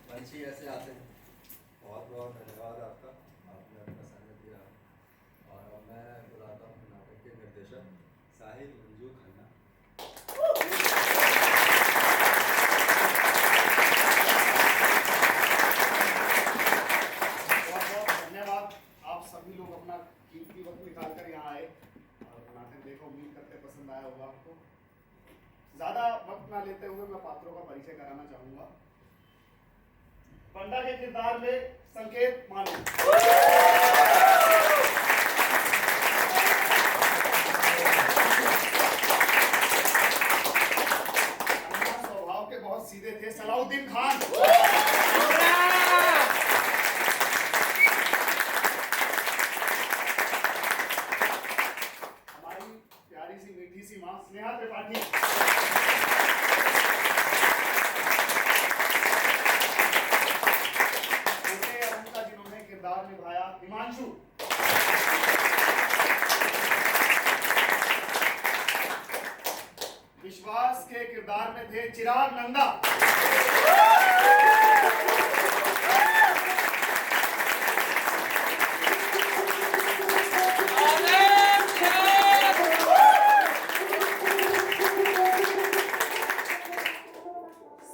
वंशी ऐसे आते हैं। बहुत बहुत धन्यवाद आपका, आपने अपना समय दिया। और अब मैं बुलाता हूँ नाटक के निर्देशक साहिल मंजू खन्ना। बहुत बहुत धन्यवाद। आप सभी लोग अपना कीमती वक्त निकाल कर यहाँ आए और नाटक देखो। उम्मीद करते पसंद आया होगा आपको। ज्यादा वक्त ना लेते हुए मैं पात्रों का परिचय कराना चाहूंगा। पंडा के किरदार में संकेत मानू। अन्ना स्वभाव के बहुत सीधे थे, सलाउद्दीन खान। हमारी प्यारी सी मीठी सी मां स्नेहा त्रिपाठी। छोटे अरुण का जिन्होंने किरदार निभाया हिमांशु। विश्वास के किरदार में थे चिराग नंदा।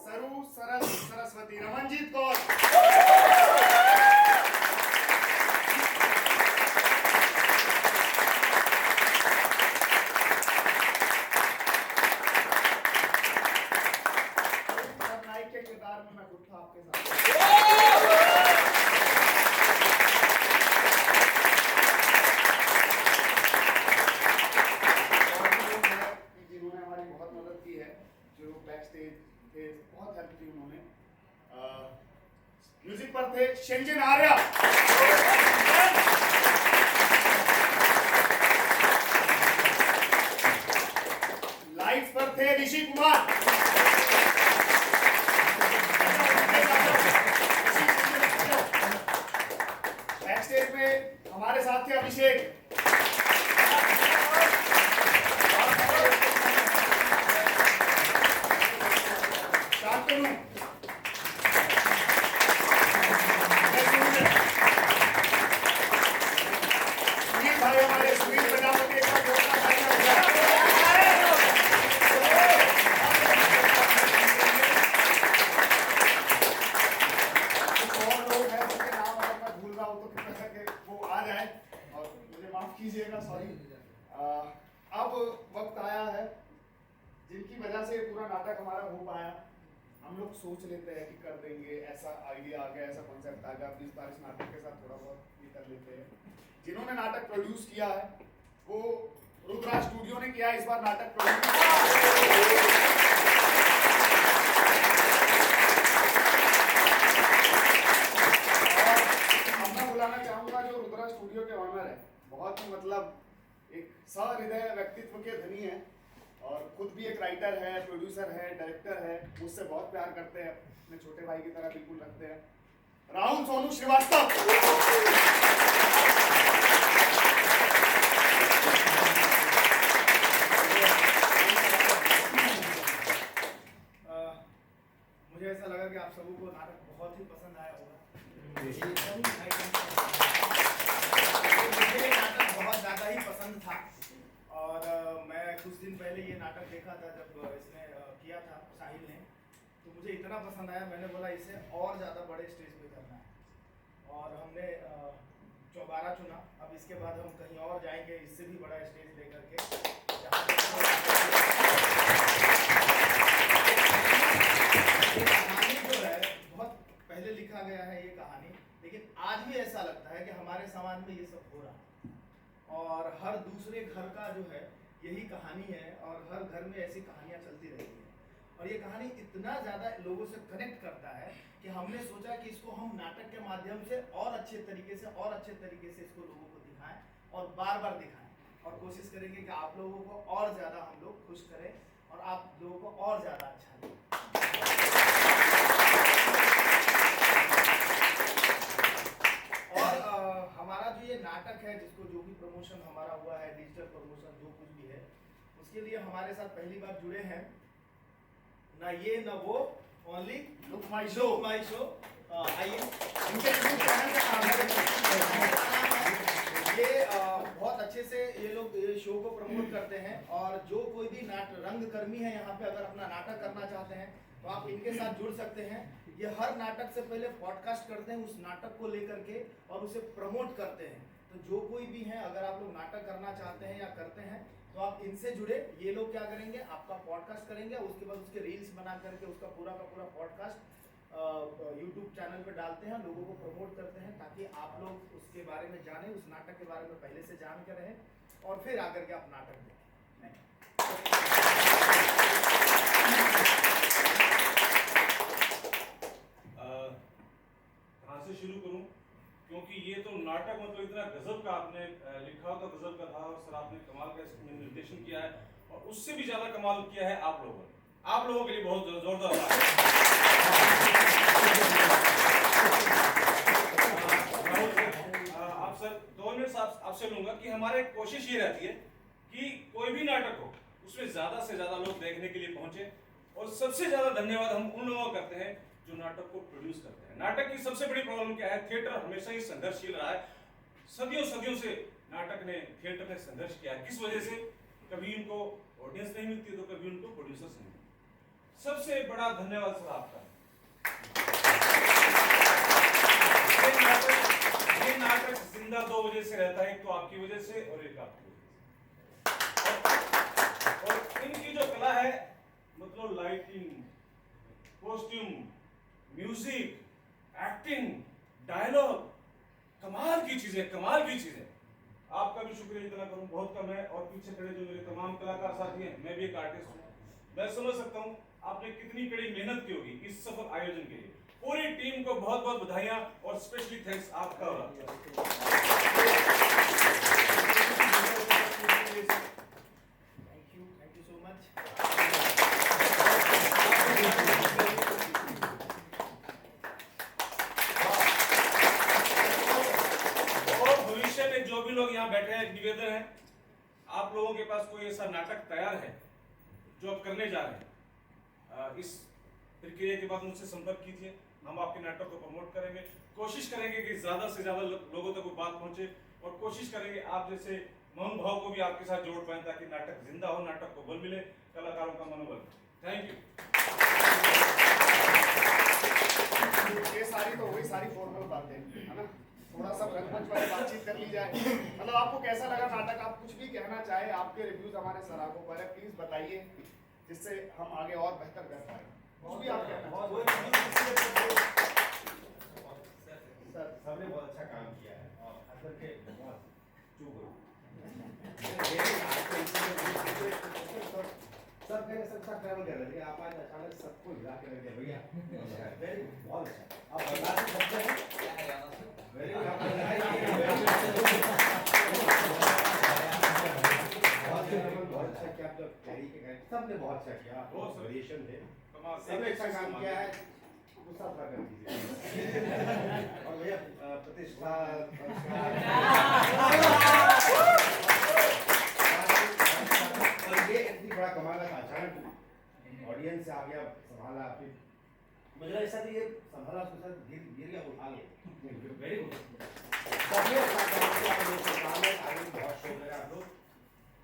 सरू सरस्वती रमनजीत कौर। नायक के किरदार में मैं खुद था आपके साथ। और भी लोग हैं कि जिन्होंने हमारी बहुत मदद की है, जो लोग बैक स्टेज थे, बहुत हेल्प की उन्होंने। म्यूजिक पर थे शेंजिन आर्या। लाइट्स पर थे ऋषि कुमार। बैक स्टेज पे हमारे साथ थे अभिषेक। शांतनु। सुनील भाई हमारे सुनील प्रजापति एक बार जोरदार तालियां हो जाए। कुछ और लोग हैं जिनके नाम अगर मैं भूल रहा हूँ तो कृपया करके वो आ जाए और मुझे माफ कीजिएगा, सॉरी। अब वक्त आया है जिनकी वजह से पूरा नाटक हमारा हो पाया। हम लोग सोच लेते हैं कि कर देंगे, ऐसा आइडिया आ गया, ऐसा कॉन्सेप्ट आ गया, अब इस बार इस नाटक के साथ थोड़ा बहुत ये कर लेते हैं। जिन्होंने नाटक प्रोड्यूस किया है वो रुद्रा स्टूडियो ने किया है इस बार नाटक प्रोड्यूस। अब मैं बुलाना चाहूंगा जो रुद्रा स्टूडियो के ऑनर है, बहुत ही मतलब एक सहृदय व्यक्तित्व के धनी है और खुद भी एक राइटर है, प्रोड्यूसर है, डायरेक्टर है। मुझसे बहुत प्यार करते हैं, अपने छोटे भाई की तरह बिल्कुल रखते हैं। राहुल सोनू श्रीवास्तव। मुझे ऐसा लगा कि आप सबों को नाटक बहुत ही पसंद आया होगा। मुझे ये नाटक बहुत ज़्यादा ही पसंद था और मैं कुछ दिन पहले ये नाटक देखा था जब इसने किया था साहिल ने, तो मुझे इतना पसंद आया, मैंने बोला इसे और ज़्यादा बड़े स्टेज पे करना है और हमने चौबारा चुना। अब इसके बाद हम कहीं और जाएंगे इससे भी बड़ा स्टेज लेकर के, ये कहानी जो है बहुत पहले लिखा गया है ये कहानी, लेकिन आज भी ऐसा लगता है कि हमारे समाज में ये सब हो रहा है और हर दूसरे घर का जो है यही कहानी है और हर घर में ऐसी कहानियां चलती रहती हैं और ये कहानी इतना ज़्यादा लोगों से कनेक्ट करता है कि हमने सोचा कि इसको हम नाटक के माध्यम से और अच्छे तरीके से इसको लोगों को दिखाएं और बार बार दिखाएं और कोशिश करेंगे कि आप लोगों को और ज़्यादा हम लोग खुश करें और आप लोगों को और ज़्यादा अच्छा लगे। और हमारा जो ये नाटक है जिसको जो भी प्रमोशन हमारा हुआ है, डिजिटल प्रमोशन जो कुछ भी है, उसके लिए हमारे साथ पहली बार जुड़े हैं ना ये ना वो, ओनली लुक माई शो। आइए इनके YouTube चैनल का नाम है। ये बहुत अच्छे से ये लोग ये शो को प्रमोट करते हैं और जो कोई भी रंगकर्मी है यहाँ पे अगर अपना नाटक करना चाहते हैं तो आप इनके साथ जुड़ सकते हैं। ये हर नाटक से पहले पॉडकास्ट करते हैं उस नाटक को लेकर के और उसे प्रमोट करते हैं। तो जो कोई भी है अगर आप लोग नाटक करना चाहते हैं या करते हैं तो आप इनसे जुड़े। ये लोग क्या करेंगे, आपका पॉडकास्ट करेंगे, उसके बाद उसके रील्स बना करके उसका पूरा का पूरा पॉडकास्ट यूट्यूब चैनल पे डालते हैं, लोगों को प्रमोट करते हैं ताकि आप लोग उसके बारे में जानें, उस नाटक के बारे में पहले से जान कर रहें और फिर आकर के आप नाटक देखें। कहाँ से शुरू करूं, क्योंकि ये तो नाटक मतलब इतना गजब का आपने लिखा तो गजब का था और सर आपने कमाल का इसमें निर्देशन किया है और उससे भी ज्यादा कमाल किया है आप लोगों ने। आप लोगों के लिए बहुत जोरदार आप सर 2 मिनट आपसे लूंगा कि हमारे कोशिश ये रहती है कि कोई भी नाटक हो उसमें ज्यादा से ज्यादा लोग देखने के लिए पहुंचे और सबसे ज्यादा धन्यवाद हम उन लोगों को करते हैं जो नाटक को प्रोड्यूस करते हैं। नाटक की सबसे बड़ी प्रॉब्लम क्या है, थिएटर हमेशा ही संघर्षशील रहा है, सदियों से नाटक ने थिएटर ने संघर्ष किया है। किस वजह से, कभी उनको ऑडियंस नहीं मिलती तो कभी उनको प्रोड्यूसर्स नहीं मिलते। सबसे बड़ा धन्यवाद सर आपका। ये नाटक जिंदा 2 वजह से रहता है, एक तो आपकी वजह से और एक आपकी वजह से। और इनकी जो कला है मतलब lighting, costume, music, acting, dialogue, कमाल की चीजें। आपका भी शुक्रिया इतना करूं बहुत कम है। और पीछे खड़े जो मेरे तमाम कलाकार साथी हैं, मैं भी एक आर्टिस्ट हूं, मैं समझ सकता हूं आपने कितनी कड़ी मेहनत की होगी इस सफल आयोजन के लिए। पूरी टीम को बहुत बहुत बधाइयां और स्पेशली थैंक्स आपका। Thank you so much. जो भी लोग यहाँ बैठे हैं, निवेदन है आप लोगों के पास कोई ऐसा नाटक तैयार है जो आप करने जा रहे हैं, इस प्रक्रिया के बाद मुझसे संपर्क कीजिए, हम आपके नाटक को प्रमोट करेंगे। कोशिश करेंगे कि ज्यादा से ज्यादा लोगों तक वो बात पहुंचे और कोशिश करेंगे आप जैसे मोहन भाव को भी आपके साथ जोड़ पाए ताकि नाटक जिंदा हो, नाटक को बल मिले, कलाकारों का मनोबल। Thank you. ये सारी तो वही सारी फॉर्मल बातें है ना, थोड़ा सा रंगमंच वाली बातचीत कर ली जाए। मतलब आपको कैसा लगा नाटक, आप कुछ भी कहना चाहे, आपके रिव्यूज हमारे सराहों पर है, प्लीज बताइए जिससे हम आगे और बेहतर कर पाए। कुछ भी आप कहना सर सबने बहुत अच्छा काम किया है और हसर के बहुत चुप हो सर मेरे साथ ट्रैवल कर रहे थे, आप आज अचानक सबको हिला के रख दिया भैया। वेरी बहुत अच्छा, आप बता सकते हैं वेरी बहुत अच्छा किया आप लोग, कैरी के सबने बहुत अच्छा किया, बहुत वेरिएशन थे, सबने अच्छा काम किया है। गुस्सा थोड़ा कर दीजिए। और भैया प्रतिष्ठा और ये इतनी बड़ा कमाल था, अचानक ऑडियंस से आ गया, संभाला, फिर मुझे ऐसा कि ये संभाला, उसके साथ गिर गया, उठा लो। Very good. सबने अपना काम किया, आप लोग का काम है, आगे बहुत शो करें आप लोग,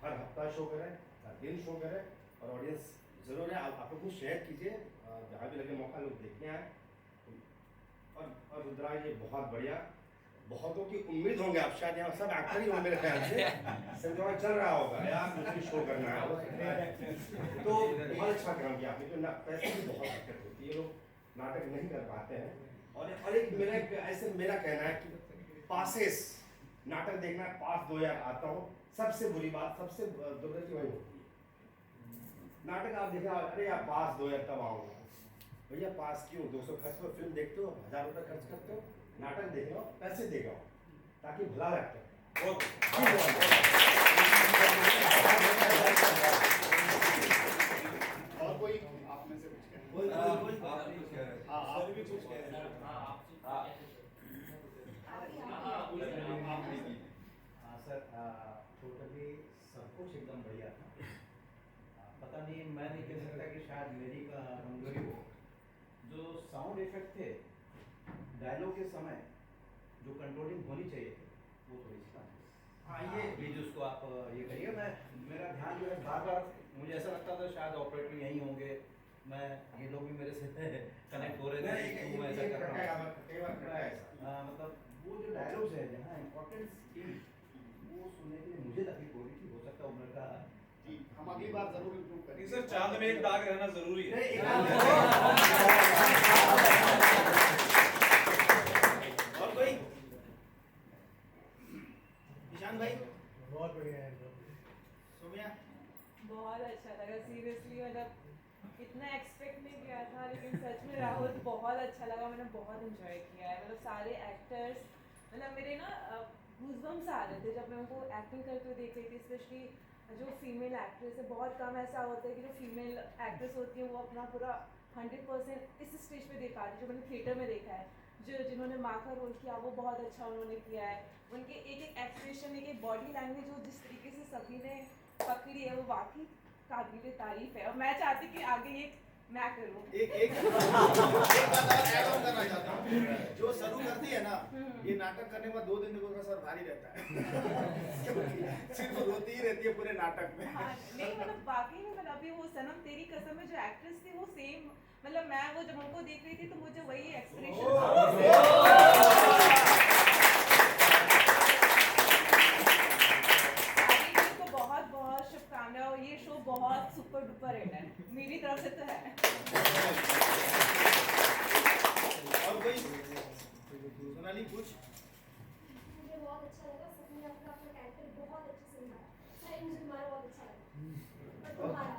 हर हफ्ता शो करें, हर दिन शो करें, और ऑडियंस जरूर है, आप लोग शेयर कीजिए, जहाँ भी लगे मौका लोग देखने आए। और रुद्रा ये बहुत बढ़िया, बहुतों की उम्मीद होंगे, आप शायद यहाँ सब एक्टर ही होंगे मेरे ख्याल से, सब जगह चल रहा होगा यार, मुझे भी शो करना है, तो बहुत अच्छा काम किया आपने, तो पैसे की बहुत दिक्कत होती है, ये लोग नाटक नहीं कर पाते हैं। और एक मेरा कहना है कि पासेस नाटक देखना, पास 2 यार आता हूँ, सबसे बुरी बात, सबसे दुर्गति वही होती है। नाटक आप देखा, अरे यार पास 2 यार तब आऊँगा, भैया पास क्यों, 200 खर्च करो, फिल्म देखते हो, 1000 रुपये खर्च करते हो, नाटक देख लो, पैसे दे जाओ, ताकि भला लगता है। और कोई आप में से कुछ कहें? हाँ, आप भी कुछ कह रहे हैं। सर, टोटली सब कुछ एकदम बढ़िया था। पता नहीं, मैं नहीं कह सकता कि शायद मेरी कमजोरी हो, जो साउंड इफेक्ट थे डायलॉग के समय जो कंट्रोलिंग होनी चाहिए थी, वो थोड़ी सी कम है। हाँ, ये प्लीज उसको आप ये करिए। मेरा ध्यान जो है बार बार, मुझे ऐसा लगता था शायद ऑपरेटर यहीं होंगे, मैं ये लोग भी मेरे से कनेक्ट हो रहे थे कि मैं ऐसा कर रहा हूँ। मतलब वो जो डायलॉग्स है जहाँ इम्पोर्टेंस थी, वो सुनने के लिए मुझे तकलीफ हो रही थी, हो सकता है उम्र का। जी, हम अगली बार जरूर इम्प्रूव करेंगे। सर, चांद में एक दाग रहना जरूरी है। और कोई? ईशान भाई? बहुत बढ़िया है। सोमिया? बहुत अच्छा लगा, सीरियसली, मतलब इतना एक्सपेक्ट नहीं किया था, लेकिन सच में राहुल बहुत अच्छा लगा, मैंने बहुत एंजॉय किया है। मतलब सारे एक्टर्स, मतलब मेरे ना गूज़बम्स आ रहे थे जब मैं उनको एक्टिंग करते हुए देख रही थी, स्पेशली जो फीमेल एक्ट्रेस है। बहुत कम ऐसा होता है कि जो फीमेल एक्ट्रेस होती है वो अपना पूरा 100% इस स्टेज पे दे पाती है, जो मैंने थिएटर में देखा है। जिन्होंने माँ का रोल किया वो बहुत अच्छा उन्होंने किया है, उनके एक एक एक्सप्रेशन, एक एक बॉडी लैंग्वेज वो जिस तरीके से सभी ने पकड़ी है, वो वाकई काबिल तारीफ है। और मैं चाहती कि आगे ये मैं करूँ। एक बात और ऐड ऑन करना चाहता हूँ, जो शुरू करती है ना, ये नाटक करने के बाद 2 दिन तक उसका सर भारी रहता है क्योंकि सिर्फ रोती ही रहती है पूरे नाटक में। हाँ, नहीं मतलब वाकई में, मतलब अभी वो सनम तेरी कसम में जो एक्ट्रेस थी वो सेम, मतलब मैं वो जब उनको देख रही थी तो मुझे वही एक्सप्रेशन बहुत बहुत शुभकामनाएं, और ये शो बहुत सुपर डुपर हिट है मेरी तरफ से तो है। और कोई? सोनाली कुछ? मुझे बहुत अच्छा लगा, सबने अपना अपना कैरेक्टर बहुत अच्छे से निभाया। सारे मुझे तुम्हारा बहुत अच्छा लगा, और तुम्हारा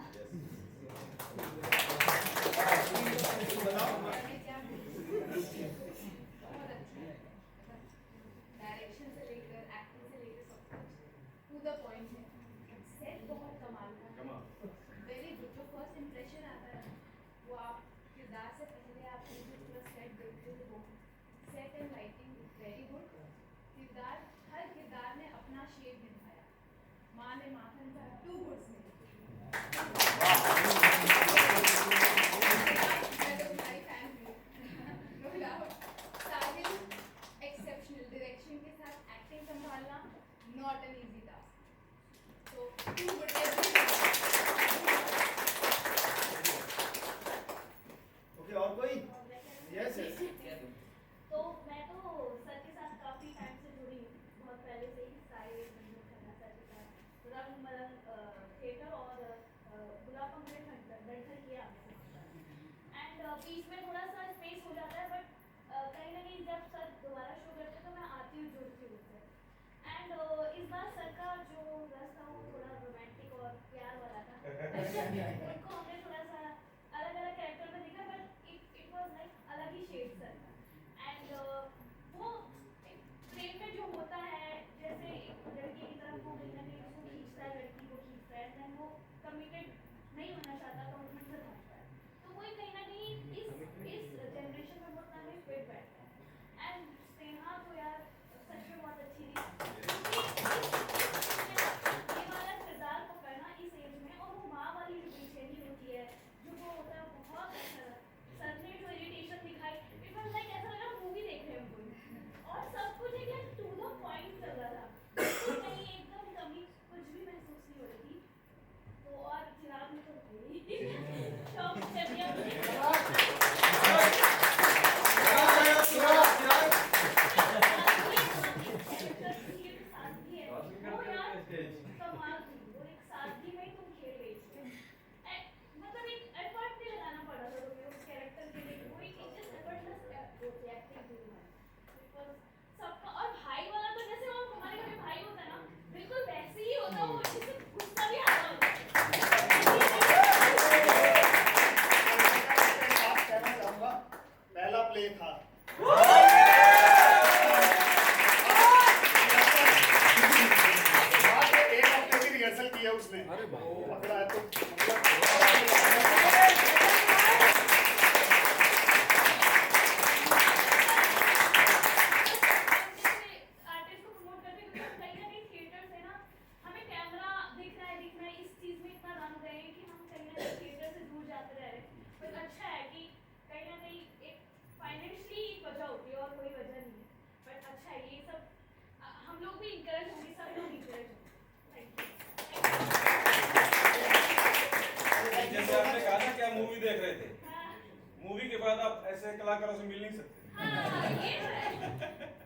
डायरेक्शन से लेकर एक्टिंग से लेकर सब कुछ टू द पॉइंट है। सेट बहुत कमाल का, वेरी गुड। जो फर्स्ट इंप्रेशन आता है वो आप किरदार से पहले आप जो पूरा सेट देखते हो, वो set and lighting very good. किरदार, हर किरदार ने अपना शेप निभाया। माँ ने माखन का 2 गुड्स में एक्सेप्शनल डायरेक्शन के साथ एक्टिंग संभालना नॉट एन इजी टास्क। तो 2 गुड। ओके, और कोई? यस तो मैं तो सर के साथ काफी टाइम से जुड़ी हूँ, बहुत पहले से ही सारे खन्ना सर के साथ रंग मरंग थिएटर और गुलाब का मैंने डंठल किया एंड बीच में थोड़ा सा स्पेस हो जाता है, बट कहीं ना कहीं जब सर दोबारा शो करते हैं तो मैं आती हूँ, जुड़ती हूँ उससे। एंड इस बार सर का जो रस था वो थोड़ा रोमांटिक और प्यार वाला था उनको हमने थोड़ा सा अलग अलग कैरेक्टर में देखा, बट इट वाज लाइक अलग ही शेड सर का। एंड वो प्रेम में जो होता है, जैसे एक लड़की की तरफ वो कहीं ना कहीं उसको खींचता है, लड़की को खींचता है, एंड वो कमिटेड नहीं होना चाहता, कमिटमेंट से भागता है। तो वही कहीं ना कहीं इस जनरेशन भी इंकरेज होंगे, सब लोग इंकरेज होंगे। जैसे आपने कहा ना कि आप मूवी देख रहे थे, हाँ मूवी के बाद आप ऐसे कलाकारों से मिल नहीं सकते। हाँ ये तो है।